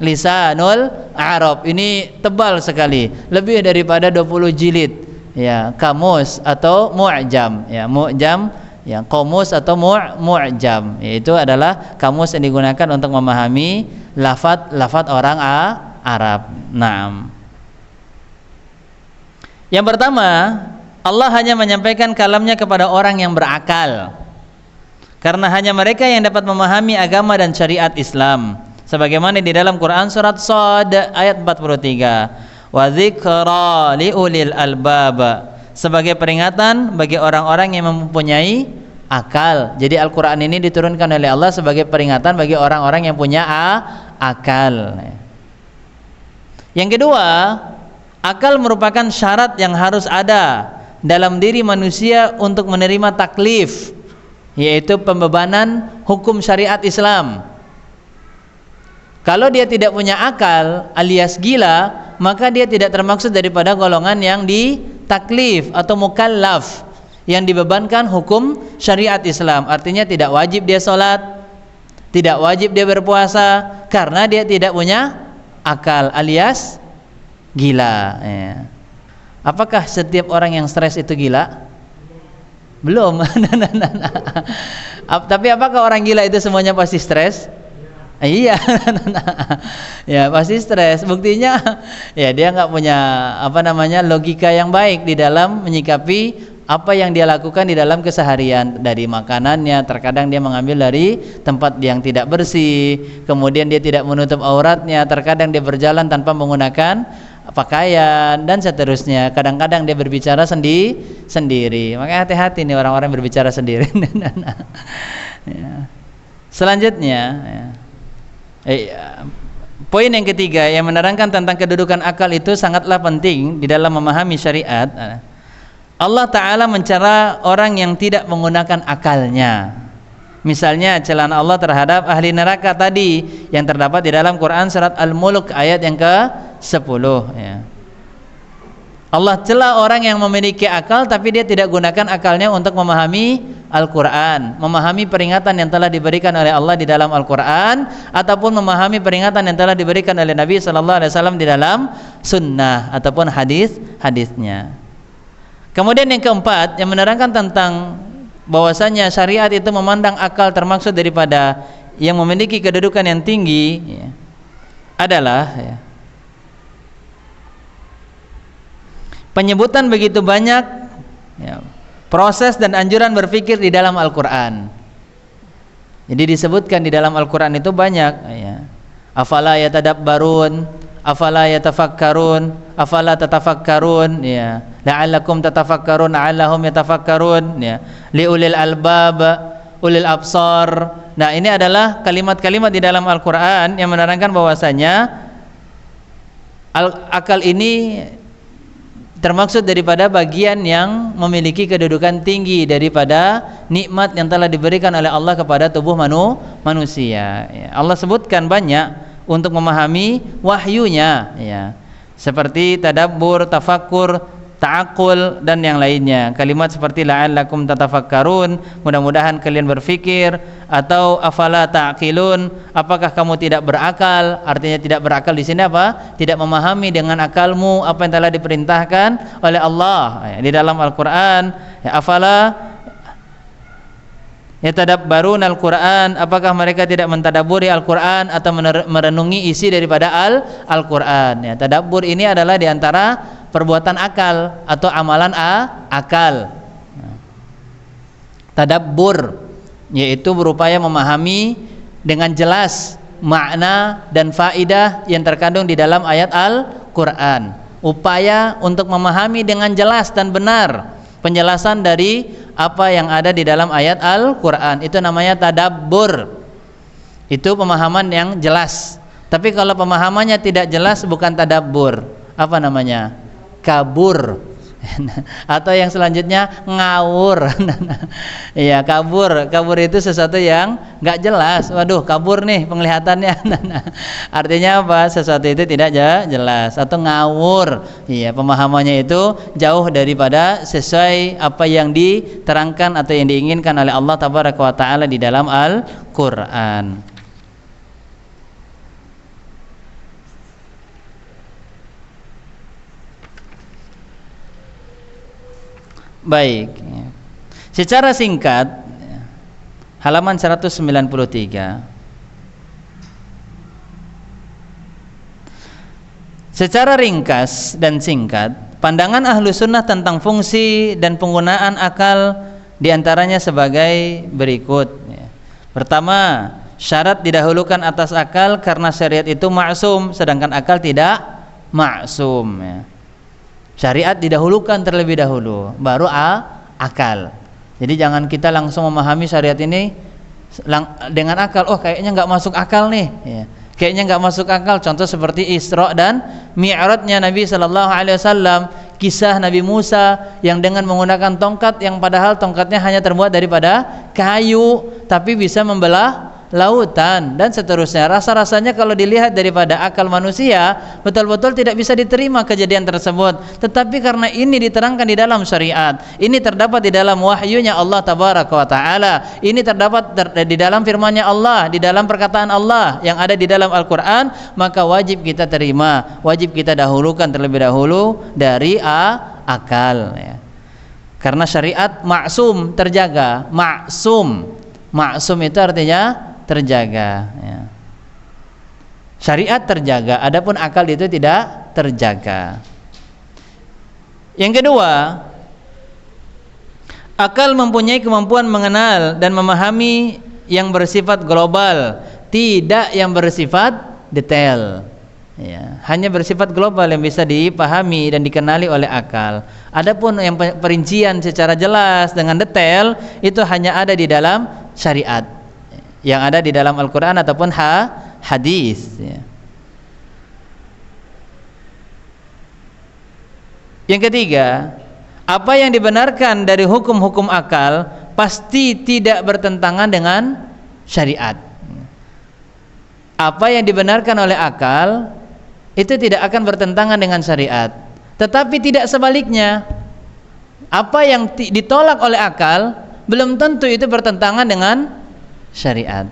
Lisanul Arab ini tebal sekali, lebih daripada 20 jilid. Ya, kamus atau mu'jam. Ya, mu'jam yang komus atau mu'jam, yaitu adalah kamus yang digunakan untuk memahami lafaz orang Arab. Naam. Yang pertama, Allah hanya menyampaikan kalamnya kepada orang yang berakal, karena hanya mereka yang dapat memahami agama dan syariat Islam, sebagaimana di dalam Quran surat Shad ayat 43, wa dzikra liulil albab, sebagai peringatan bagi orang-orang yang mempunyai akal. Jadi Al-Quran ini diturunkan oleh Allah sebagai peringatan bagi orang-orang yang punya akal. Yang kedua, akal merupakan syarat yang harus ada dalam diri manusia untuk menerima taklif, yaitu pembebanan hukum syariat Islam. Kalau dia tidak punya akal alias gila, maka dia tidak termaksud daripada golongan yang ditaklif atau mukallaf, yang dibebankan hukum syariat Islam. Artinya tidak wajib dia sholat, tidak wajib dia berpuasa, karena dia tidak punya akal alias gila. Apakah setiap orang yang stres itu gila? Belum. Tapi apakah orang gila itu semuanya pasti stres? Iya. Ya pasti stres. Buktinya ya dia nggak punya logika yang baik di dalam menyikapi apa yang dia lakukan di dalam keseharian. Dari makanannya, terkadang dia mengambil dari tempat yang tidak bersih, kemudian dia tidak menutup auratnya, terkadang dia berjalan tanpa menggunakan pakaian, dan seterusnya. Kadang-kadang dia berbicara sendiri. Makanya hati-hati nih orang-orang yang berbicara sendiri. Ya. Selanjutnya poin yang ketiga yang menerangkan tentang kedudukan akal itu sangatlah penting di dalam memahami syariat. Allah Ta'ala mencela orang yang tidak menggunakan akalnya. Misalnya celaan Allah terhadap ahli neraka tadi yang terdapat di dalam Quran surat Al-Mulk ayat yang ke-10 ya. Allah cela orang yang memiliki akal tapi dia tidak gunakan akalnya untuk memahami Al-Quran, memahami peringatan yang telah diberikan oleh Allah di dalam Al-Quran, ataupun memahami peringatan yang telah diberikan oleh Nabi SAW di dalam sunnah ataupun hadis-hadisnya. Kemudian yang keempat yang menerangkan tentang bahwasanya syariat itu memandang akal termaksud daripada yang memiliki kedudukan yang tinggi ya, adalah ya, penyebutan begitu banyak ya, proses dan anjuran berpikir di dalam Al-Quran. Jadi disebutkan di dalam Al-Quran itu banyak ya. Afala yatadabbarun, afala yatafakkarun, afala tatafakkarun ya. La'allakum tatafakkarun, la'allahum yatafakkarun ya. Liulil albab, ulil absar. Nah, ini adalah kalimat-kalimat di dalam Al-Quran yang menerangkan bahwasanya akal ini termaksud daripada bagian yang memiliki kedudukan tinggi daripada nikmat yang telah diberikan oleh Allah kepada tubuh manusia ya. Allah sebutkan banyak untuk memahami wahyunya ya, seperti tadabbur, tafakkur, ta'aqul dan yang lainnya. Kalimat seperti la'allakum tatafakkarun, mudah-mudahan kalian berfikir, atau afala ta'qilun, apakah kamu tidak berakal? Artinya tidak berakal di sini apa? Tidak memahami dengan akalmu apa yang telah diperintahkan oleh Allah ya, di dalam Al-Qur'an. Ya, afala yatadabbarun Al-Qur'an, apakah mereka tidak mentadabburi Al-Qur'an atau merenungi isi daripada Al-Qur'an ya. Tadabbur ini adalah diantara perbuatan akal atau amalan akal. Tadabbur yaitu berupaya memahami dengan jelas makna dan faidah yang terkandung di dalam ayat Al-Qur'an. Upaya untuk memahami dengan jelas dan benar penjelasan dari apa yang ada di dalam ayat Al-Quran, itu namanya tadabbur. Itu pemahaman yang jelas. Tapi kalau pemahamannya tidak jelas, bukan tadabbur. Apa namanya? Kabur. Atau yang selanjutnya ngawur. Iya, kabur. Kabur itu sesuatu yang nggak jelas. Waduh, kabur nih penglihatannya. Artinya apa? Sesuatu itu tidak jelas atau ngawur. Iya, pemahamannya itu jauh daripada sesuai apa yang diterangkan atau yang diinginkan oleh Allah Tabaraka wa Ta'ala di dalam Al-Qur'an. Baik, secara singkat halaman 193 secara ringkas dan singkat pandangan ahlu sunnah tentang fungsi dan penggunaan akal diantaranya sebagai berikut. Pertama, syarat didahulukan atas akal karena syariat itu maksum sedangkan akal tidak maksum ya. Syariat didahulukan terlebih dahulu, baru akal. Jadi jangan kita langsung memahami syariat ini dengan akal. Oh, kayaknya nggak masuk akal nih, ya. Kayaknya nggak masuk akal. Contoh seperti Isra dan Mi'rajnya Nabi Sallallahu Alaihi Wasallam, kisah Nabi Musa yang dengan menggunakan tongkat yang padahal tongkatnya hanya terbuat daripada kayu, tapi bisa membelah lautan dan seterusnya. Rasa-rasanya kalau dilihat daripada akal manusia betul-betul tidak bisa diterima kejadian tersebut, tetapi karena ini diterangkan di dalam syariat, ini terdapat di dalam wahyunya Allah Tabaraka wa Ta'ala, ini terdapat di dalam firman-Nya Allah, di dalam perkataan Allah yang ada di dalam Al-Quran, maka wajib kita terima, wajib kita dahulukan terlebih dahulu dari akal, ya. Karena syariat maksum, terjaga. Maksum itu artinya terjaga, ya. Syariat terjaga, adapun akal itu tidak terjaga. Yang kedua, akal mempunyai kemampuan mengenal dan memahami yang bersifat global, tidak yang bersifat detail, ya. Hanya bersifat global yang bisa dipahami dan dikenali oleh akal. Adapun yang perincian secara jelas dengan detail itu hanya ada di dalam syariat, yang ada di dalam Al-Quran ataupun hadis, ya. Yang ketiga, apa yang dibenarkan dari hukum-hukum akal pasti tidak bertentangan dengan syariat. Apa yang dibenarkan oleh akal itu tidak akan bertentangan dengan syariat, tetapi tidak sebaliknya. Apa yang ditolak oleh akal belum tentu itu bertentangan dengan syariat.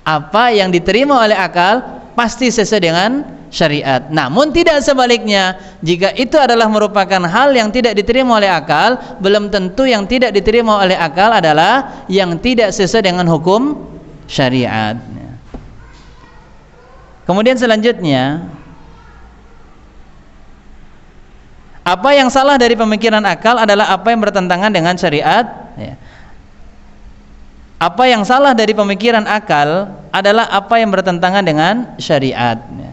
Apa yang diterima oleh akal pasti sesuai dengan syariat. Namun tidak sebaliknya. Jika itu adalah merupakan hal yang tidak diterima oleh akal, belum tentu yang tidak diterima oleh akal adalah yang tidak sesuai dengan hukum syariat. Kemudian selanjutnya, apa yang salah dari pemikiran akal adalah apa yang bertentangan dengan syariat, ya. Apa yang salah dari pemikiran akal adalah apa yang bertentangan dengan syariat, ya.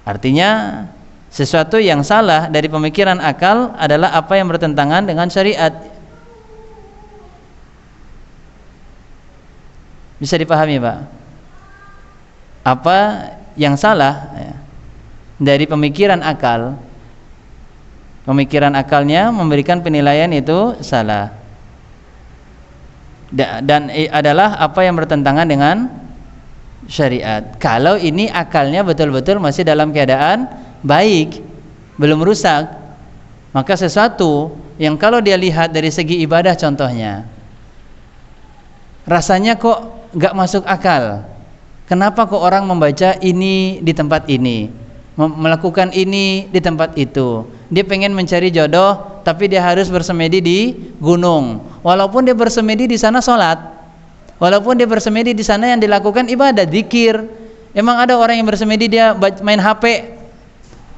Artinya sesuatu yang salah dari pemikiran akal adalah apa yang bertentangan dengan syariat. Bisa dipahami, Pak? Apa yang salah, ya, dari pemikiran akal, pemikiran akalnya memberikan penilaian itu salah, dan adalah apa yang bertentangan dengan syariat. Kalau ini akalnya betul-betul masih dalam keadaan baik, belum rusak, maka sesuatu yang kalau dia lihat dari segi ibadah contohnya, rasanya kok gak masuk akal. Kenapa kok orang membaca ini di tempat ini, melakukan ini di tempat itu? Dia pengen mencari jodoh, tapi dia harus bersemedi di gunung. Walaupun dia bersemedi di sana sholat, walaupun dia bersemedi di sana yang dilakukan ibadah, zikir. Emang ada orang yang bersemedi dia main HP?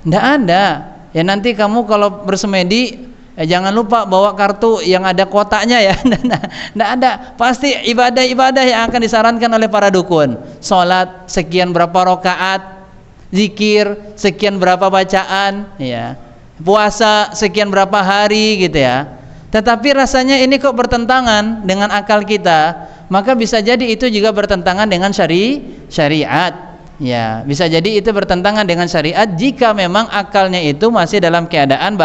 Nggak ada. Ya nanti kamu kalau bersemedi, jangan lupa bawa kartu yang ada kuotanya, ya. Nggak ada. Pasti ibadah-ibadah yang akan disarankan oleh para dukun. Sholat sekian berapa rakaat, zikir sekian berapa bacaan, ya. Puasa sekian berapa hari, gitu ya. Tetapi rasanya ini kok bertentangan dengan akal kita, maka bisa jadi itu juga bertentangan dengan syariat, ya. Bisa jadi itu bertentangan dengan syariat jika memang akalnya itu masih dalam keadaan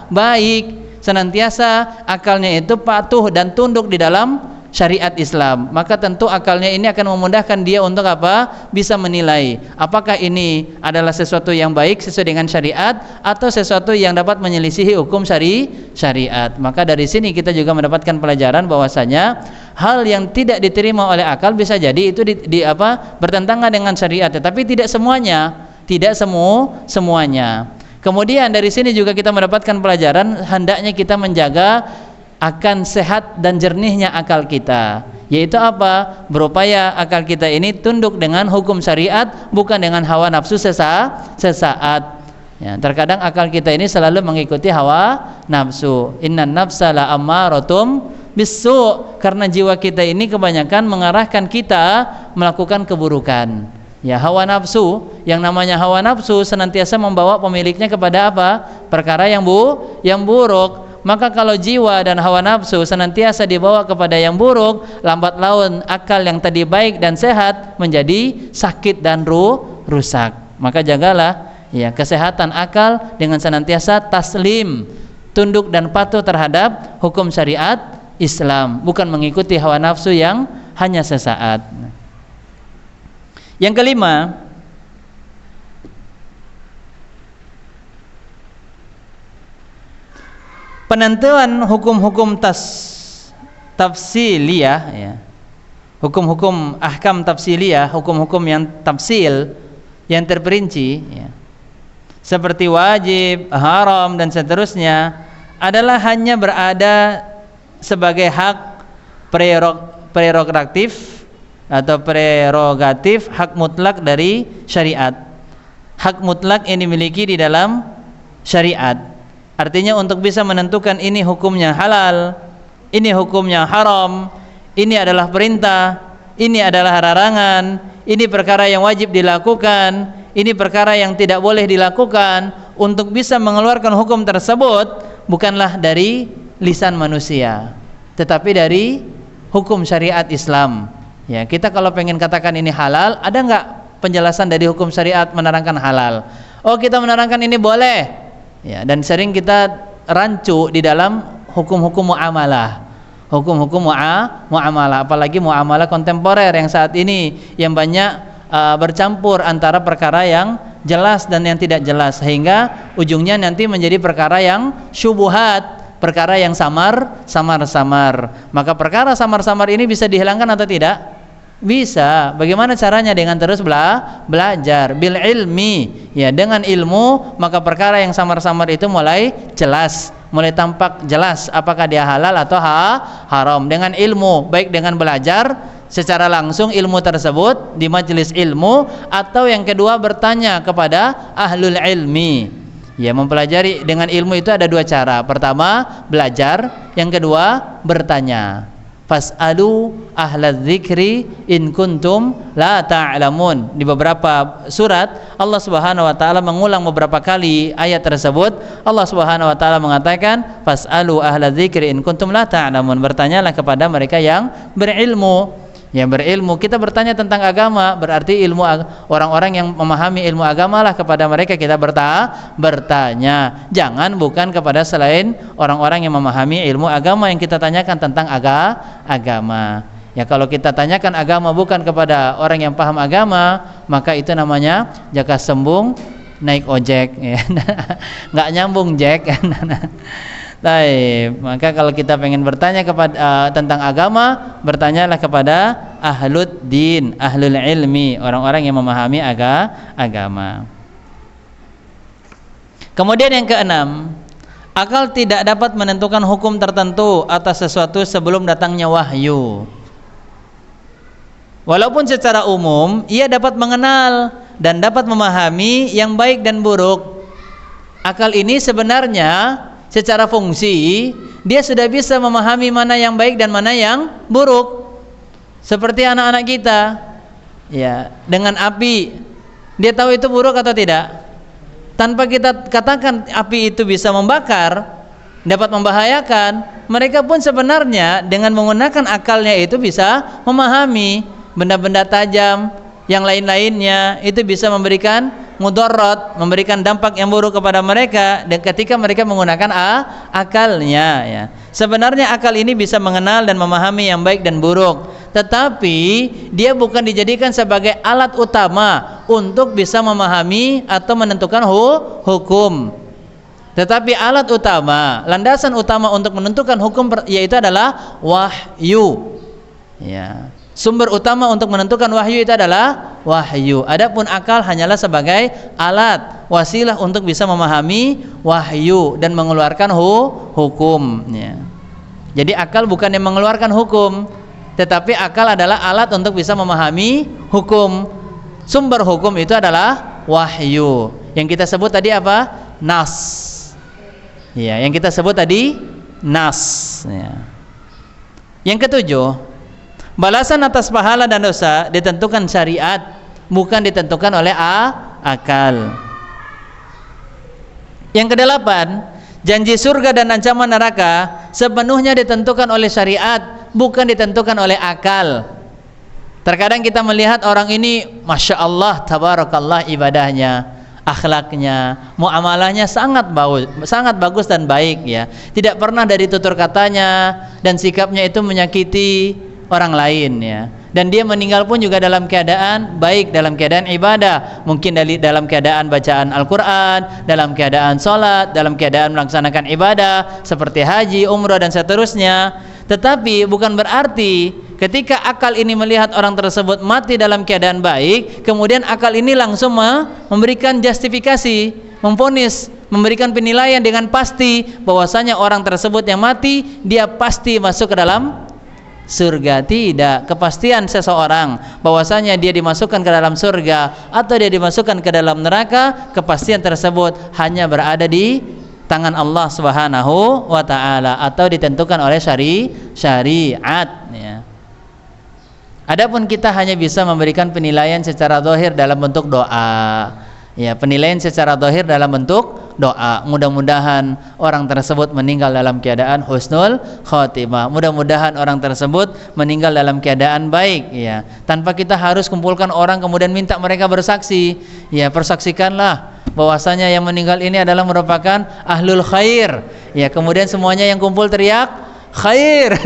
baik, senantiasa akalnya itu patuh dan tunduk di dalam syariat Islam, maka tentu akalnya ini akan memudahkan dia untuk apa? Bisa menilai apakah ini adalah sesuatu yang baik sesuai dengan syariat atau sesuatu yang dapat menyelisihi hukum syariat. Maka dari sini kita juga mendapatkan pelajaran bahwasanya hal yang tidak diterima oleh akal bisa jadi itu bertentangan dengan syariat, tetapi tidak semuanya, semuanya. Kemudian dari sini juga kita mendapatkan pelajaran hendaknya kita menjaga akan sehat dan jernihnya akal kita, yaitu apa? Berupaya akal kita ini tunduk dengan hukum syariat, bukan dengan hawa nafsu sesaat. Ya, terkadang akal kita ini selalu mengikuti hawa nafsu. Innan nafsa la ammaratum bisu, karena jiwa kita ini kebanyakan mengarahkan kita melakukan keburukan. Ya, hawa nafsu, yang namanya hawa nafsu senantiasa membawa pemiliknya kepada apa? Perkara yang buruk. maka kalau jiwa dan hawa nafsu senantiasa dibawa kepada yang buruk, lambat laun akal yang tadi baik dan sehat menjadi sakit dan rusak. Maka jagalah ya kesehatan akal dengan senantiasa taslim, tunduk dan patuh terhadap hukum syariat Islam, bukan mengikuti hawa nafsu yang hanya sesaat. Yang kelima, penentuan hukum-hukum tafsiliyah ya. Hukum-hukum ahkam tafsiliyah, hukum-hukum yang tafsil, yang terperinci ya. Seperti wajib, haram dan seterusnya adalah hanya berada sebagai hak prerogatif atau prerogatif, hak mutlak dari syariat. Hak mutlak yang dimiliki di dalam syariat. Artinya untuk bisa menentukan ini hukumnya halal, ini hukumnya haram, ini adalah perintah, ini adalah larangan, ini perkara yang wajib dilakukan, ini perkara yang tidak boleh dilakukan. Untuk bisa mengeluarkan hukum tersebut bukanlah dari lisan manusia, tetapi dari hukum syariat Islam. Ya, kita kalau pengen katakan ini halal, ada nggak penjelasan dari hukum syariat menerangkan halal? Oh, kita menerangkan ini boleh. Ya, dan sering kita rancu di dalam hukum-hukum muamalah. Hukum-hukum muamalah, apalagi muamalah kontemporer yang saat ini yang banyak bercampur antara perkara yang jelas dan yang tidak jelas, sehingga ujungnya nanti menjadi perkara yang syubhat, perkara yang samar-samar. Maka perkara samar-samar ini bisa dihilangkan atau tidak? Bisa. Bagaimana caranya? Dengan terus belajar bil ilmi. Ya, dengan ilmu maka perkara yang samar-samar itu mulai jelas, mulai tampak jelas apakah dia halal atau haram. Dengan ilmu, baik dengan belajar secara langsung ilmu tersebut di majelis ilmu, atau yang kedua bertanya kepada ahlul ilmi. Ya, mempelajari dengan ilmu itu ada dua cara. Pertama, belajar. Yang kedua, bertanya. Fas'alu ahlal dzikri in kuntum la ta'lamun. Di beberapa surat Allah Subhanahu wa taala mengulang beberapa kali ayat tersebut. Allah Subhanahu wa taala mengatakan fas'alu ahlal dzikri in kuntum la ta'lamun. Bertanyalah kepada mereka yang berilmu. Yang berilmu, kita bertanya tentang agama, berarti ilmu orang-orang yang memahami ilmu agama lah, kepada mereka kita bertanya. Jangan bukan kepada selain orang-orang yang memahami ilmu agama yang kita tanyakan tentang agama. Ya, kalau kita tanyakan agama bukan kepada orang yang paham agama, maka itu namanya jaka sembung naik ojek ya. Nggak nyambung Jack. Baik, maka kalau kita pengen bertanya kepada tentang agama, bertanyalah kepada ahlud din, ahlul ilmi, orang-orang yang memahami agama. Kemudian yang keenam, akal tidak dapat menentukan hukum tertentu atas sesuatu sebelum datangnya wahyu. Walaupun secara umum ia dapat mengenal dan dapat memahami yang baik dan buruk. Akal ini sebenarnya secara fungsi dia sudah bisa memahami mana yang baik dan mana yang buruk. Seperti anak-anak kita, ya, dengan api, dia tahu itu buruk atau tidak? Tanpa kita katakan api itu bisa membakar, dapat membahayakan, mereka pun sebenarnya dengan menggunakan akalnya itu bisa memahami benda-benda tajam yang lain-lainnya itu bisa memberikan mudarat, memberikan dampak yang buruk kepada mereka, dan ketika mereka menggunakan akalnya ya. Sebenarnya akal ini bisa mengenal dan memahami yang baik dan buruk, tetapi dia bukan dijadikan sebagai alat utama untuk bisa memahami atau menentukan hukum. Tetapi alat utama, landasan utama untuk menentukan hukum yaitu adalah wahyu. Ya. Sumber utama untuk menentukan wahyu itu adalah wahyu. Adapun akal hanyalah sebagai alat, wasilah untuk bisa memahami wahyu dan mengeluarkan hukum. Ya. Jadi akal bukan yang mengeluarkan hukum, tetapi akal adalah alat untuk bisa memahami hukum. Sumber hukum itu adalah wahyu. Yang kita sebut tadi apa? Nas. Ya, yang kita sebut tadi nas. Ya. Yang ketujuh, balasan atas pahala dan dosa ditentukan syariat, bukan ditentukan oleh akal. Yang kedelapan, Janji surga dan ancaman neraka sepenuhnya ditentukan oleh syariat, bukan ditentukan oleh akal. Terkadang kita melihat orang ini, Masya Allah, tabarakallah ibadahnya, akhlaknya, muamalahnya sangat bagus dan baik ya. Tidak pernah dari tutur katanya dan sikapnya itu menyakiti orang lain ya. Dan dia meninggal pun juga dalam keadaan baik, dalam keadaan ibadah, mungkin dalam keadaan bacaan Al-Quran, dalam keadaan sholat, dalam keadaan melaksanakan ibadah seperti haji, umrah dan seterusnya. Tetapi bukan berarti ketika akal ini melihat orang tersebut mati dalam keadaan baik, kemudian akal ini langsung memberikan justifikasi, memvonis, memberikan penilaian dengan pasti bahwasanya orang tersebut yang mati dia pasti masuk ke dalam surga. Tidak. Kepastian seseorang bahwasanya dia dimasukkan ke dalam surga atau dia dimasukkan ke dalam neraka, kepastian tersebut hanya berada di tangan Allah Subhanahu wa taala atau ditentukan oleh syariat ya. Adapun kita hanya bisa memberikan penilaian secara zahir dalam bentuk doa. Ya, penilaian secara zahir dalam bentuk doa. Mudah-mudahan orang tersebut meninggal dalam keadaan husnul khotimah. Mudah-mudahan orang tersebut meninggal dalam keadaan baik ya. Tanpa kita harus kumpulkan orang kemudian minta mereka bersaksi. Ya, persaksikanlah bahwasanya yang meninggal ini adalah merupakan ahlul khair. Ya, kemudian semuanya yang kumpul teriak khair.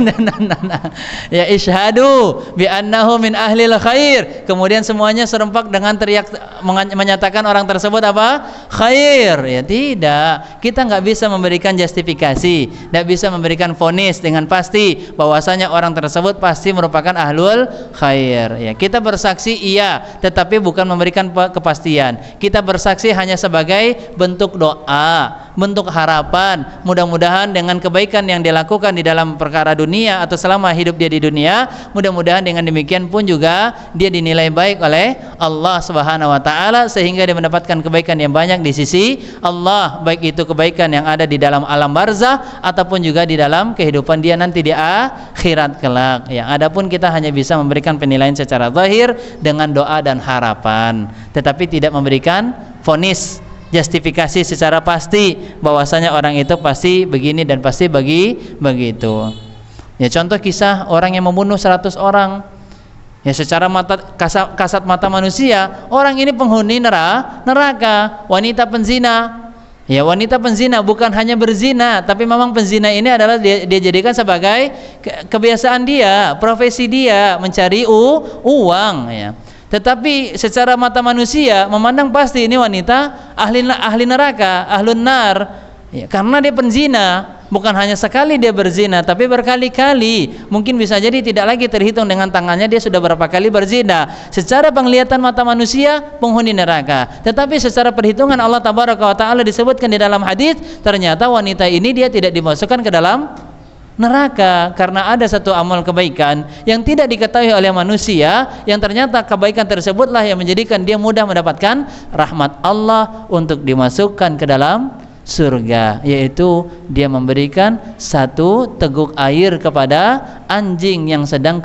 Ya, isyhadu bi annahu min ahlil khair. Kemudian semuanya serempak dengan teriak menyatakan orang tersebut apa? Khair. Ya, tidak. Kita nggak bisa memberikan justifikasi, tidak bisa memberikan vonis dengan pasti bahwasanya orang tersebut pasti merupakan ahlul khair. Ya, kita bersaksi iya, tetapi bukan memberikan kepastian. Kita bersaksi hanya sebagai bentuk doa, bentuk harapan. Mudah-mudahan dengan kebaikan yang dilakukan di dalam perkara dunia atau selama hidup dia di dunia, mudah-mudahan dengan demikian pun juga dia dinilai baik oleh Allah Subhanahu wa taala sehingga dia mendapatkan kebaikan yang banyak di sisi Allah, baik itu kebaikan yang ada di dalam alam barzah ataupun juga di dalam kehidupan dia nanti di akhirat kelak. Ya, adapun kita hanya bisa memberikan penilaian secara zahir dengan doa dan harapan, tetapi tidak memberikan vonis, justifikasi secara pasti bahwasanya orang itu pasti begini dan pasti begitu. Ya, contoh kisah orang yang membunuh 100 orang. Ya, secara kasat mata manusia, orang ini penghuni neraka, wanita penzina. Ya, wanita penzina bukan hanya berzina, tapi memang penzina ini adalah dia jadikan sebagai kebiasaan dia, profesi dia, mencari uang ya. Tetapi secara mata manusia memandang pasti ini wanita ahli neraka, ahlun nar ya, karena dia penzina. Bukan hanya sekali dia berzina, tapi berkali-kali. Mungkin bisa jadi tidak lagi terhitung dengan tangannya dia sudah berapa kali berzina. Secara penglihatan mata manusia penghuni neraka, tetapi secara perhitungan Allah Tabaraka wa Ta'ala disebutkan di dalam hadis, ternyata wanita ini dia tidak dimasukkan ke dalam neraka karena ada satu amal kebaikan yang tidak diketahui oleh manusia, yang ternyata kebaikan tersebutlah yang menjadikan dia mudah mendapatkan rahmat Allah untuk dimasukkan ke dalam surga, yaitu dia memberikan satu teguk air kepada anjing yang sedang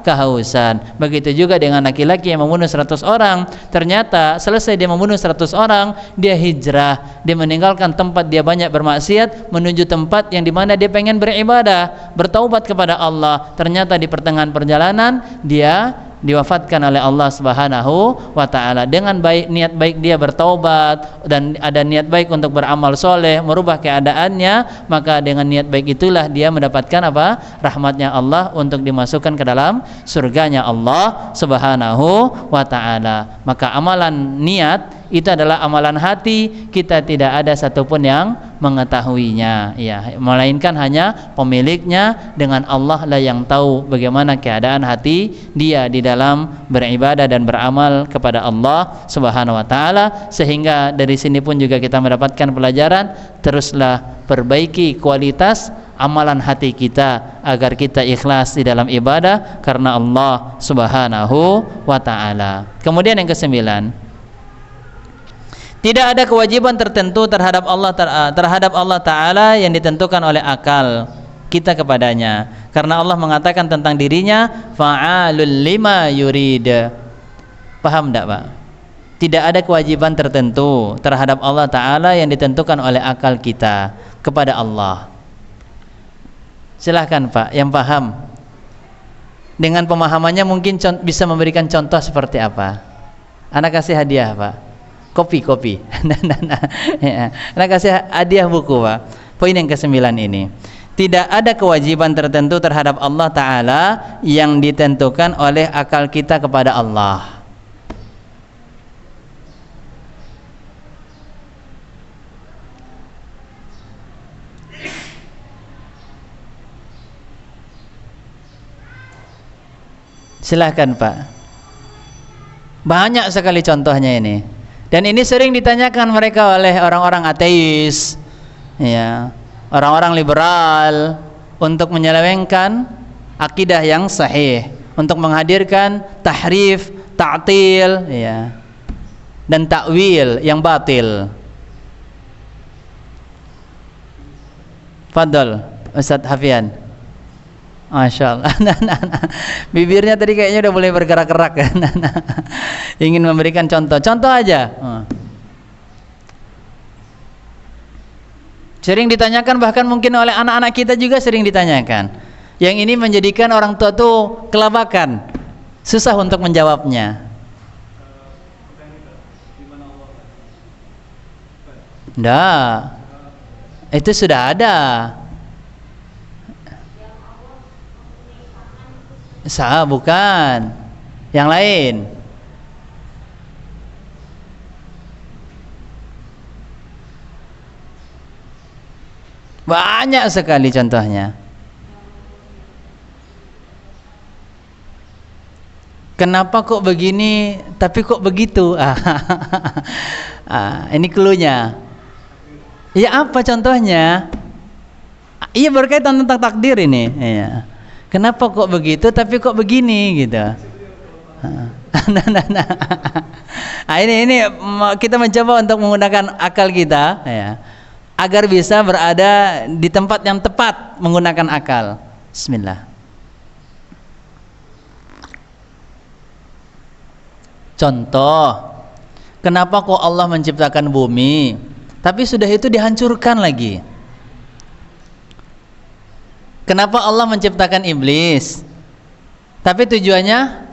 kehausan. Begitu juga dengan laki-laki yang membunuh 100 orang. Ternyata selesai dia membunuh 100 orang, dia hijrah, dia meninggalkan tempat dia banyak bermaksiat menuju tempat yang dimana dia pengen beribadah, bertaubat kepada Allah. Ternyata di pertengahan perjalanan dia diwafatkan oleh Allah Subhanahu wa taala. Dengan niat baik dia bertaubat dan ada niat baik untuk beramal soleh, merubah keadaannya, maka dengan niat baik itulah dia mendapatkan apa? Rahmatnya Allah untuk dimasukkan ke dalam surganya Allah Subhanahu wa taala. Maka amalan niat itu adalah amalan hati, kita tidak ada satupun yang mengetahuinya ya, melainkan hanya pemiliknya. Dengan Allah lah yang tahu bagaimana keadaan hati dia di dalam beribadah dan beramal kepada Allah Subhanahu wa taala. Sehingga dari sini pun juga kita mendapatkan pelajaran, teruslah perbaiki kualitas amalan hati kita agar kita ikhlas di dalam ibadah karena Allah Subhanahu wa taala. Kemudian yang ke-9, tidak ada kewajiban tertentu terhadap Allah Ta'ala yang ditentukan oleh akal kita kepadanya, karena Allah mengatakan tentang dirinya fa'alul lima yurid. Paham tidak Pak? Tidak ada kewajiban tertentu terhadap Allah Ta'ala yang ditentukan oleh akal kita, kepada Allah. Silahkan Pak, yang paham dengan pemahamannya mungkin bisa memberikan contoh seperti apa. Anak kasih hadiah Pak, kopi. Ya. Anak kasih hadiah buku Pak. Poin yang ke-9 ini, tidak ada kewajiban tertentu terhadap Allah Ta'ala yang ditentukan oleh akal kita kepada Allah. Silahkan Pak. Banyak sekali contohnya ini. Dan ini sering ditanyakan mereka oleh orang-orang ateis, ya, orang-orang liberal, untuk menyelewengkan akidah yang sahih, untuk menghadirkan tahrif, ta'til, ya, dan takwil yang batil. Fadol Ustaz Hafian. Masya Allah. Bibirnya tadi kayaknya udah mulai bergerak-gerak. Ingin memberikan contoh aja. Sering ditanyakan, bahkan mungkin oleh anak-anak kita juga sering ditanyakan. Yang ini menjadikan orang tua tuh kelabakan, susah untuk menjawabnya. Nggak, itu sudah ada. Bukan, yang lain. Banyak sekali contohnya. Kenapa kok begini tapi kok begitu? Ini cluenya. Ya apa contohnya? Iya, berkaitan tentang takdir ini. Iya. Kenapa kok begitu tapi kok begini gitu. Ini kita mencoba untuk menggunakan akal kita, ya, agar bisa berada di tempat yang tepat menggunakan akal. Bismillah. Contoh, kenapa kok Allah menciptakan bumi tapi sudah itu dihancurkan lagi? Kenapa Allah menciptakan iblis tapi tujuannya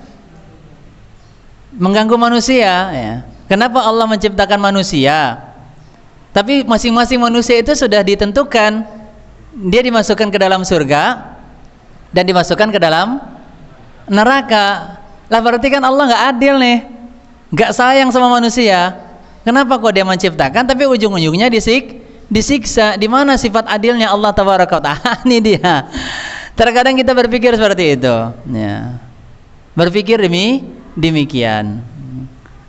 mengganggu manusia, ya? Kenapa Allah menciptakan manusia tapi masing-masing manusia itu sudah ditentukan, dia dimasukkan ke dalam surga dan dimasukkan ke dalam neraka. Lah berarti kan Allah nggak adil nih, nggak sayang sama manusia. Kenapa kok dia menciptakan tapi ujung-ujungnya disiksa? Di mana sifat adilnya Allah Tabaraka wa Ta'ala? Ini dia. Terkadang kita berpikir seperti itu, ya. Berpikir demikian.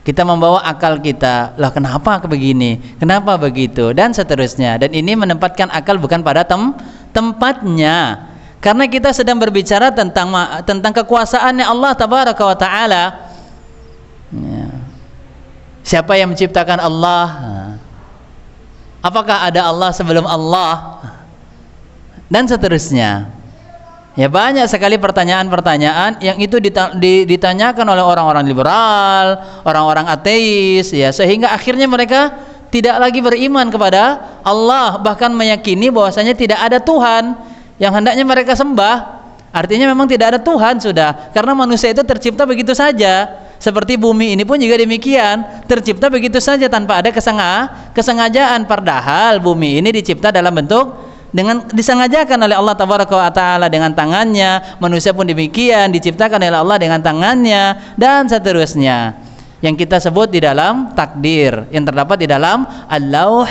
Kita membawa akal kita, lah kenapa begini, kenapa begitu, dan seterusnya. Dan ini menempatkan akal bukan pada tempatnya. Karena kita sedang berbicara tentang kekuasaannya Allah Tabaraka wa Ta'ala, ya. Siapa yang menciptakan Allah? Apakah ada Allah sebelum Allah? Dan seterusnya. Ya, banyak sekali pertanyaan-pertanyaan yang itu ditanyakan oleh orang-orang liberal, orang-orang ateis, ya, sehingga akhirnya mereka tidak lagi beriman kepada Allah, bahkan meyakini bahwasanya tidak ada Tuhan yang hendaknya mereka sembah. Artinya memang tidak ada Tuhan sudah, karena manusia itu tercipta begitu saja. Seperti bumi ini pun juga demikian, tercipta begitu saja tanpa ada kesengajaan. Padahal bumi ini dicipta dalam bentuk dengan disengajakan oleh Allah Tabaraka wa Ta'ala dengan tangannya. Manusia pun demikian, diciptakan oleh Allah dengan tangannya, dan seterusnya. Yang kita sebut di dalam takdir, yang terdapat di dalam Al-Lauh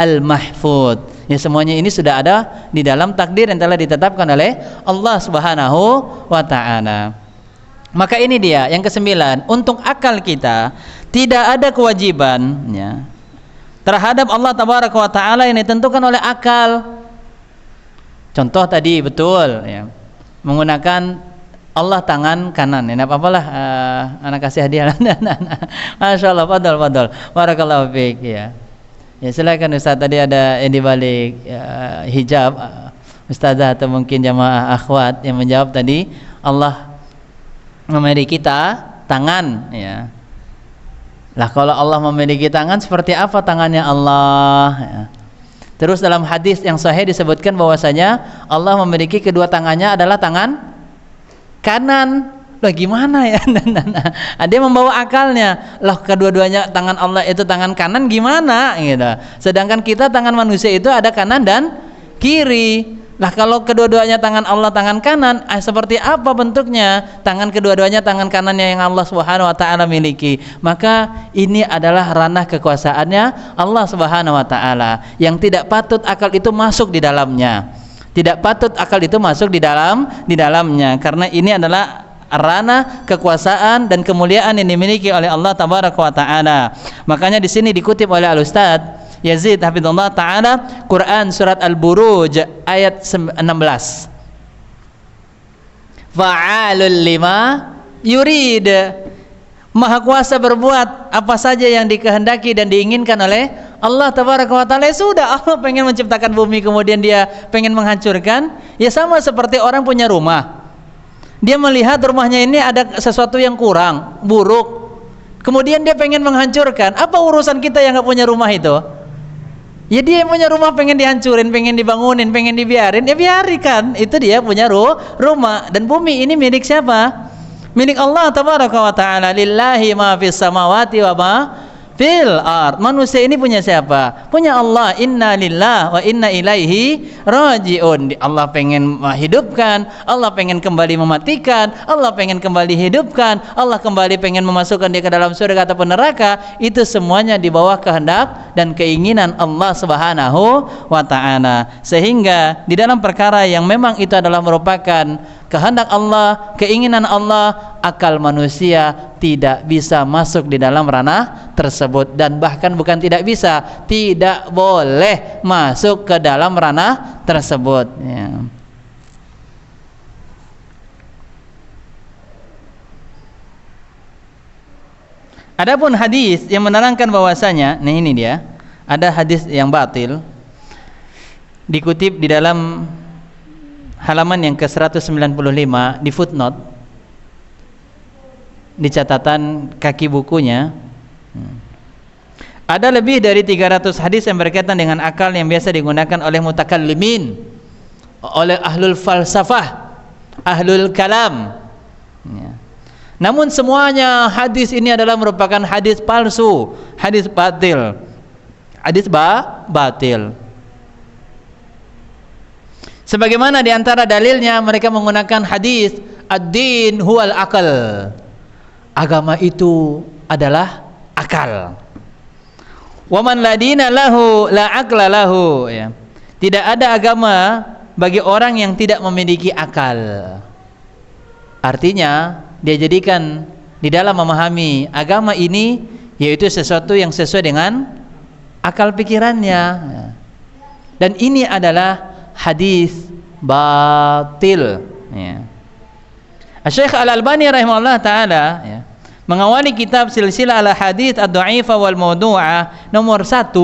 Al-Mahfud. Ya, semuanya ini sudah ada di dalam takdir yang telah ditetapkan oleh Allah Subhanahu wa Ta'ala. Maka ini dia yang ke-9, untuk akal kita tidak ada kewajiban, ya, terhadap Allah Tabaraka wa Ta'ala yang ditentukan oleh akal. Contoh tadi betul, ya, menggunakan Allah tangan kanan. Ini apa-apalah, anak kasih hadiah. Masya Allah, fadal. Barakallahu fiik, ya. Ya, silakan Ustaz, tadi ada yang dibalik hijab, Ustazah atau mungkin jamaah akhwat yang menjawab tadi, Allah memiliki tangan, ya. Lah kalau Allah memiliki tangan, seperti apa tangannya Allah, ya? Terus dalam hadis yang sahih disebutkan bahwasanya Allah memiliki kedua tangannya adalah tangan kanan. Lah gimana ya? Dia membawa akalnya. Lah kedua-duanya tangan Allah itu tangan kanan gimana gitu. Sedangkan kita tangan manusia itu ada kanan dan kiri. Lah kalau kedua-duanya tangan Allah tangan kanan, seperti apa bentuknya? Tangan kedua-duanya tangan kanannya yang Allah Subhanahu wa taala miliki. Maka ini adalah ranah kekuasaannya Allah Subhanahu wa taala yang tidak patut akal itu masuk di dalamnya. Tidak patut akal itu masuk di dalamnya karena ini adalah ranah kekuasaan dan kemuliaan yang dimiliki oleh Allah Tabaraka wa taala. Makanya di sini dikutip oleh Al-Ustaz Yazid hafizallahu taala, Quran surat Al-Buruj ayat 16. Fa'alul lima yurid. Maha kuasa berbuat apa saja yang dikehendaki dan diinginkan oleh Allah Tabaraka wa taala. Sudah Allah pengen menciptakan bumi kemudian dia pengen menghancurkan. Ya sama seperti orang punya rumah. Dia melihat rumahnya ini ada sesuatu yang kurang, buruk. Kemudian dia pengen menghancurkan. Apa urusan kita yang enggak punya rumah itu? Ya dia punya rumah pengen dihancurin, pengen dibangunin, pengen dibiarin, ya biarkan. Itu dia punya rumah. Dan bumi ini milik siapa? Milik Allah Tabaraka wa taala. Lillahi ma fis samawati wa ma fil ard. Manusia ini punya siapa? Punya Allah. Inna lillah wa inna ilaihi rajiun. Allah pengen menghidupkan, Allah pengen kembali mematikan, Allah pengen kembali hidupkan, Allah kembali pengen memasukkan dia ke dalam surga ataupun neraka. Itu semuanya di bawah kehendak dan keinginan Allah Subhanahu wa taala. Sehingga di dalam perkara yang memang itu adalah merupakan kehendak Allah, keinginan Allah, akal manusia tidak bisa masuk di dalam ranah tersebut. Dan bahkan bukan tidak bisa, tidak boleh masuk ke dalam ranah tersebut ya. Adapun hadis yang menerangkan bahwasanya, nah ini dia, ada hadis yang batil dikutip di dalam halaman yang ke-195 di footnote di catatan kaki bukunya. Ada lebih dari 300 hadis yang berkaitan dengan akal yang biasa digunakan oleh mutakallimin, oleh ahlul falsafah, ahlul kalam ya. Namun semuanya hadis ini adalah merupakan hadis palsu, hadis batil, hadis batil. Sebagaimana di antara dalilnya mereka menggunakan hadis ad-din huwal akal. Agama itu adalah akal. Wa man la dina lahu la aqla lahu ya. Tidak ada agama bagi orang yang tidak memiliki akal. Artinya dia jadikan di dalam memahami agama ini yaitu sesuatu yang sesuai dengan akal pikirannya. Dan ini adalah hadis batil ya. Syekh Al-Albani rahimahullah taala ya, mengawali kitab Silsilah al-Hadits ad-Dha'ifah wal Mawdu'ah nomor 1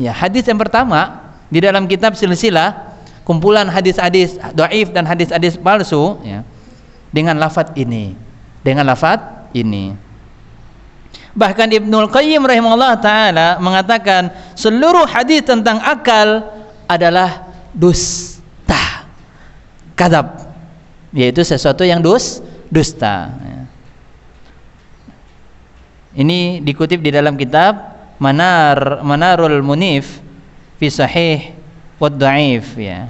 ya, hadis yang pertama di dalam kitab Silsilah, kumpulan hadis-hadis dhaif dan hadis-hadis palsu ya, dengan lafaz ini, Bahkan Ibnul Qayyim rahimahullah taala mengatakan seluruh hadis tentang akal adalah dusta, kadzab, yaitu sesuatu yang dusta. Ini dikutip di dalam kitab Manarul Munif fi Sahih wad Dhaif ya.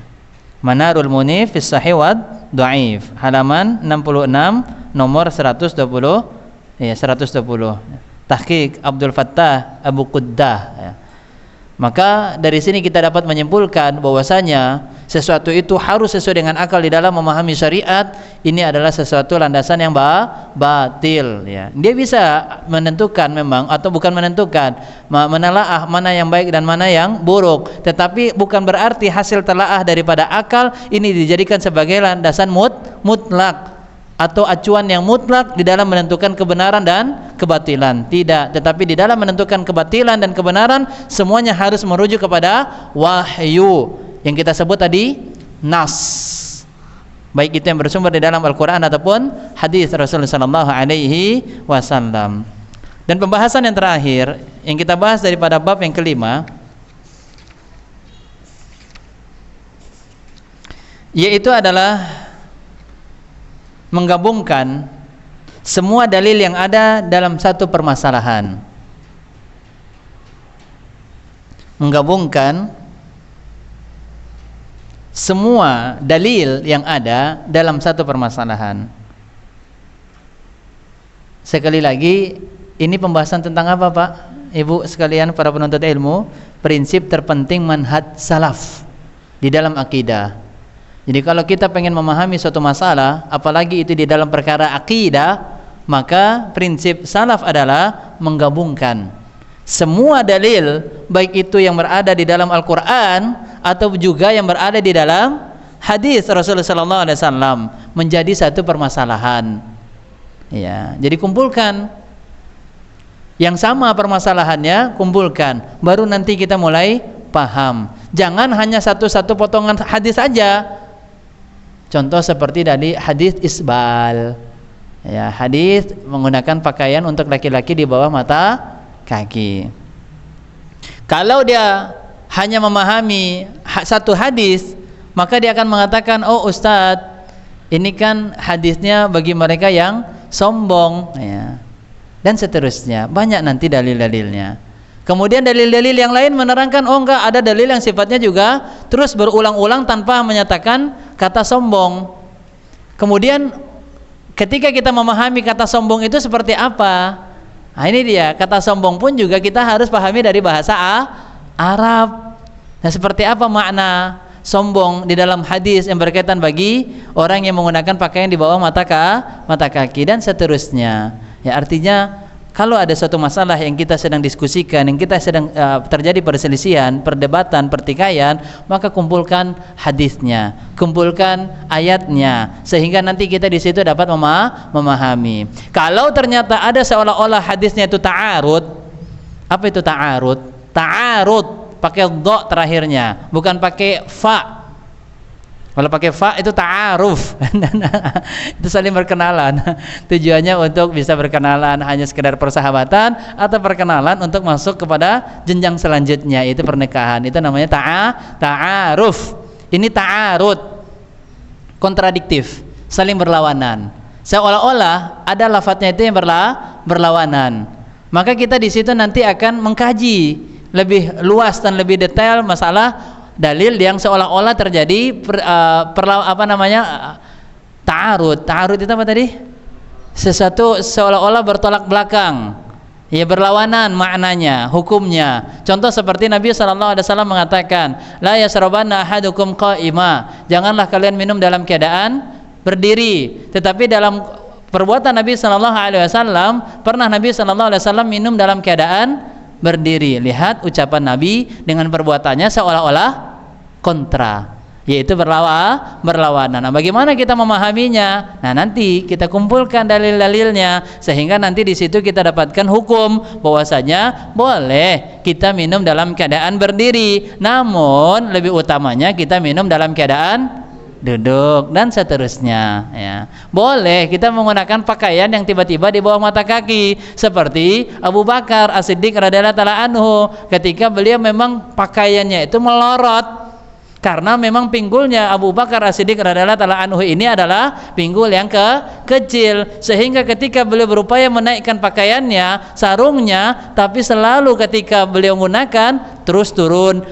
Manarul Munif fi Sahih wad Dhaif, halaman 66 nomor 120 ya, 120. Tahqiq Abdul Fattah Abu Quddah ya. Maka dari sini kita dapat menyimpulkan bahwasanya sesuatu itu harus sesuai dengan akal di dalam memahami syariat. Ini adalah sesuatu landasan yang batil ya. Dia bisa menentukan memang atau bukan menentukan, menelaah mana yang baik dan mana yang buruk, tetapi bukan berarti hasil telaah daripada akal ini dijadikan sebagai landasan mutlak atau acuan yang mutlak di dalam menentukan kebenaran dan kebatilan. Tidak, tetapi di dalam menentukan kebatilan dan kebenaran semuanya harus merujuk kepada wahyu yang kita sebut tadi nas, baik itu yang bersumber di dalam Al-Quran ataupun hadis Rasulullah sallallahu alaihi wasallam. Dan pembahasan yang terakhir yang kita bahas daripada bab yang kelima yaitu adalah menggabungkan semua dalil yang ada dalam satu permasalahan. Menggabungkan semua dalil yang ada dalam satu permasalahan. Sekali lagi, ini pembahasan tentang apa, Pak? Ibu sekalian, para penuntut ilmu, prinsip terpenting manhaj salaf di dalam akidah. Jadi kalau kita pengen memahami suatu masalah, apalagi itu di dalam perkara akidah, maka prinsip salaf adalah menggabungkan semua dalil, baik itu yang berada di dalam Al-Quran atau juga yang berada di dalam hadis Rasulullah SAW, menjadi satu permasalahan. Ya, jadi kumpulkan yang sama permasalahannya, kumpulkan, baru nanti kita mulai paham. Jangan hanya satu-satu potongan hadis saja. Contoh seperti dari hadis isbal, ya, hadis menggunakan pakaian untuk laki-laki di bawah mata kaki. Kalau dia hanya memahami satu hadis, maka dia akan mengatakan, oh Ustadz, ini kan hadisnya bagi mereka yang sombong, ya, dan seterusnya. Banyak nanti dalil-dalilnya. Kemudian dalil-dalil yang lain menerangkan, oh enggak, ada dalil yang sifatnya juga terus berulang-ulang tanpa menyatakan kata sombong. Kemudian ketika kita memahami kata sombong itu seperti apa, nah ini dia, kata sombong pun juga kita harus pahami dari bahasa Arab. Nah, seperti apa makna sombong di dalam hadis yang berkaitan bagi orang yang menggunakan pakaian di bawah mata kaki dan seterusnya. Ya, artinya kalau ada suatu masalah yang kita sedang diskusikan, yang kita sedang terjadi perselisihan, perdebatan, pertikaian, maka kumpulkan hadisnya, kumpulkan ayatnya, sehingga nanti kita di situ dapat memahami. Kalau ternyata ada seolah-olah hadisnya itu ta'arud, apa itu ta'arud? Ta'arud pakai dha terakhirnya, bukan pakai fa. Kalau pakai fa itu ta'aruf. Itu saling berkenalan. Tujuannya untuk bisa berkenalan, hanya sekedar persahabatan atau perkenalan untuk masuk kepada jenjang selanjutnya, yaitu pernikahan. Itu namanya ta'aruf. Ini ta'arud, kontradiktif, saling berlawanan. Seolah-olah ada lafadznya itu yang berlawanan. Maka kita di situ nanti akan mengkaji lebih luas dan lebih detail masalah dalil yang seolah-olah terjadi ta'arud. Ta'arud itu apa tadi? Sesuatu seolah-olah bertolak belakang, ya, berlawanan maknanya, hukumnya. Contoh seperti Nabi SAW mengatakan, la yasrabanna ahadukum qa'ima, janganlah kalian minum dalam keadaan berdiri. Tetapi dalam perbuatan Nabi SAW, pernah Nabi SAW minum dalam keadaan berdiri. Lihat ucapan Nabi dengan perbuatannya seolah-olah kontra, yaitu berlawanan. Nah, bagaimana kita memahaminya? Nah, nanti kita kumpulkan dalil-dalilnya, sehingga nanti di situ kita dapatkan hukum bahwasanya boleh kita minum dalam keadaan berdiri, namun lebih utamanya kita minum dalam keadaan duduk dan seterusnya, ya. Boleh kita menggunakan pakaian yang tiba-tiba di bawah mata kaki, seperti Abu Bakar As-Siddiq radhiyallahu ta'ala anhu, ketika beliau memang pakaiannya itu melorot, karena memang pinggulnya Abu Bakar As-Siddiq radhiyallahu ta'ala anhu ini adalah pinggul yang kecil, sehingga ketika beliau berupaya menaikkan pakaiannya, sarungnya, tapi selalu ketika beliau menggunakan terus turun.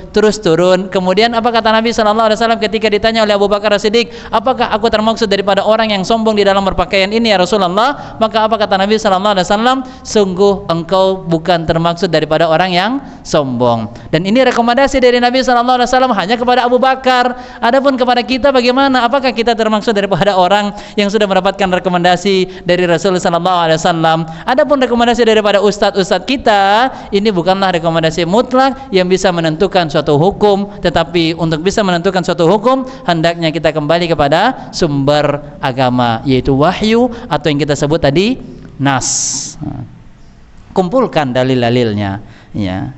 Kemudian apa kata Nabi SAW ketika ditanya oleh Abu Bakar As-Siddiq, apakah aku termaksud daripada orang yang sombong di dalam berpakaian ini ya Rasulullah? Maka apa kata Nabi SAW? Sungguh engkau bukan termaksud daripada orang yang sombong. Dan ini rekomendasi dari Nabi SAW hanya kepada Abu Bakar. Adapun kepada kita bagaimana? Apakah kita termaksud daripada orang yang sudah mendapatkan rekomendasi dari Rasulullah SAW? Adapun rekomendasi daripada ustadz kita, ini bukanlah rekomendasi mutlak yang bisa menentukan suatu hukum, tetapi untuk bisa menentukan suatu hukum hendaknya kita kembali kepada sumber agama, yaitu wahyu atau yang kita sebut tadi nas. Kumpulkan dalil-dalilnya, ya,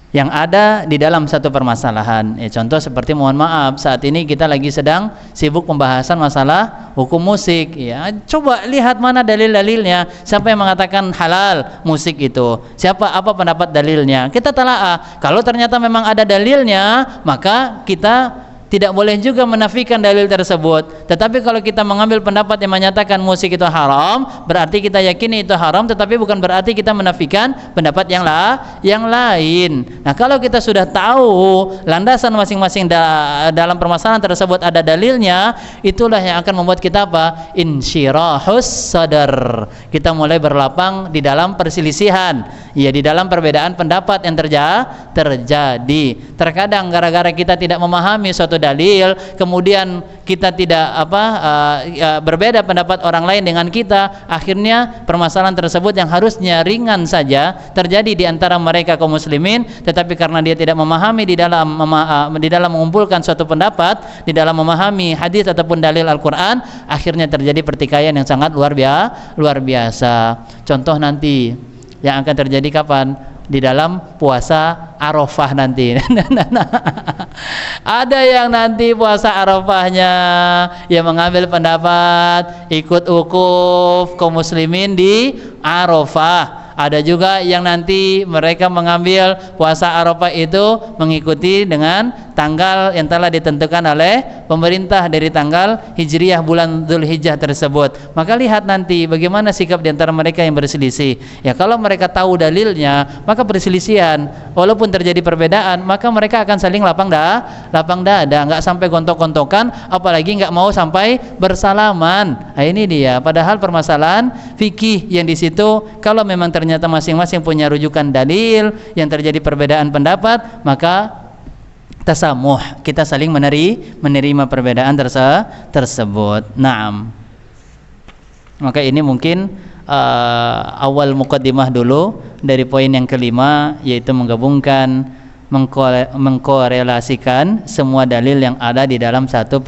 yang ada di dalam satu permasalahan. Contoh seperti, mohon maaf, saat ini kita lagi sedang sibuk pembahasan masalah hukum musik, ya. Coba lihat mana dalil-dalilnya. Siapa yang mengatakan halal musik itu? Apa pendapat dalilnya? Kita telaah. Kalau ternyata memang ada dalilnya, maka kita tidak boleh juga menafikan dalil tersebut. Tetapi kalau kita mengambil pendapat yang menyatakan musik itu haram, berarti kita yakini itu haram, tetapi bukan berarti kita menafikan pendapat yang lain. Nah, kalau kita sudah tahu landasan masing-masing dalam permasalahan tersebut ada dalilnya, itulah yang akan membuat kita apa? Insyirahus sadar. Kita mulai berlapang di dalam perselisihan, ya, di dalam perbedaan pendapat yang terjadi. Terkadang gara-gara kita tidak memahami suatu dalil, kemudian kita tidak berbeda pendapat orang lain dengan kita, akhirnya permasalahan tersebut yang harusnya ringan saja terjadi di antara mereka kaum muslimin, tetapi karena dia tidak memahami di dalam mengumpulkan suatu pendapat, di dalam memahami hadis ataupun dalil Al-Qur'an, akhirnya terjadi pertikaian yang sangat luar biasa. Contoh nanti yang akan terjadi kapan? Di dalam puasa Arafah nanti. Ada yang nanti puasa Arafahnya yang mengambil pendapat ikut wukuf kaum muslimin di Arafah. Ada juga yang nanti mereka mengambil puasa Arafah itu mengikuti dengan tanggal yang telah ditentukan oleh pemerintah dari tanggal Hijriah bulan Dzulhijjah tersebut. Maka lihat nanti bagaimana sikap di antara mereka yang berselisih. Ya, kalau mereka tahu dalilnya, maka perselisihan walaupun terjadi perbedaan, maka mereka akan saling lapang dada, enggak sampai gontok-gontokan, apalagi enggak mau sampai bersalaman. Nah, ini dia. Padahal permasalahan fikih yang di situ, kalau memang ternyata masing-masing punya rujukan dalil, yang terjadi perbedaan pendapat, maka tasamuh, kita saling menerima perbedaan tersebut. Naam. Maka ini mungkin awal muqaddimah dulu dari poin yang kelima, yaitu menggabungkan, mengkorelasikan semua dalil yang ada di dalam satu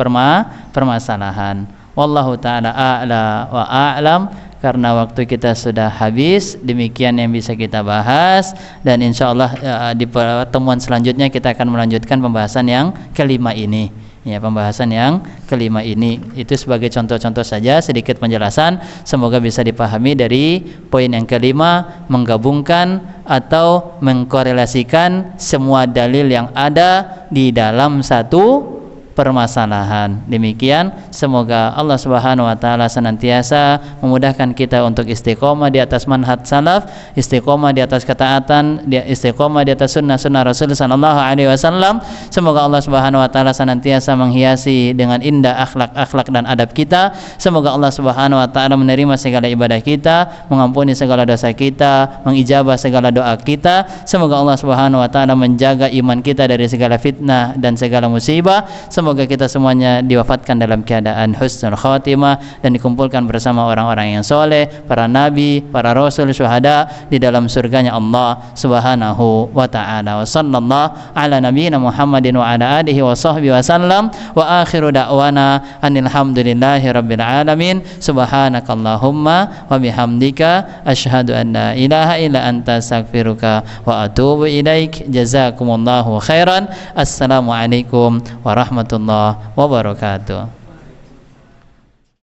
permasalahan. Wallahu ta'ala a'la wa a'lam. Karena waktu kita sudah habis, demikian yang bisa kita bahas, dan insyaallah di pertemuan selanjutnya kita akan melanjutkan pembahasan yang kelima ini. Ya, pembahasan yang kelima ini itu sebagai contoh-contoh saja, sedikit penjelasan, semoga bisa dipahami dari poin yang kelima, menggabungkan atau mengkorelasikan semua dalil yang ada di dalam satu permasalahan. Demikian, semoga Allah Subhanahu wa taala senantiasa memudahkan kita untuk istiqomah di atas manhaj salaf, istiqomah di atas ketaatan, istiqomah di atas sunnah-sunnah Rasul sallallahu alaihi wasallam. Semoga Allah Subhanahu wa taala senantiasa menghiasi dengan indah akhlak-akhlak dan adab kita. Semoga Allah Subhanahu wa taala menerima segala ibadah kita, mengampuni segala dosa kita, mengijabah segala doa kita. Semoga Allah Subhanahu wa taala menjaga iman kita dari segala fitnah dan segala musibah. Semoga kita semuanya diwafatkan dalam keadaan husnul khatimah dan dikumpulkan bersama orang-orang yang soleh, para nabi, para rasul, syuhada di dalam surganya Allah Subhanahu wa ta'ala. Wa sallallahu ala nabiyyina Muhammadin wa ala alihi wa sahbihi wa sallam. Wa akhiru da'wana anil hamdulillahi rabbil alamin. Subhanakallahumma wa bihamdika asyhadu an la ilaha illa anta astaghfiruka wa atubu ilaik. Jazakumullahu khairan. Assalamualaikum warahmatullahi wabarakatuh.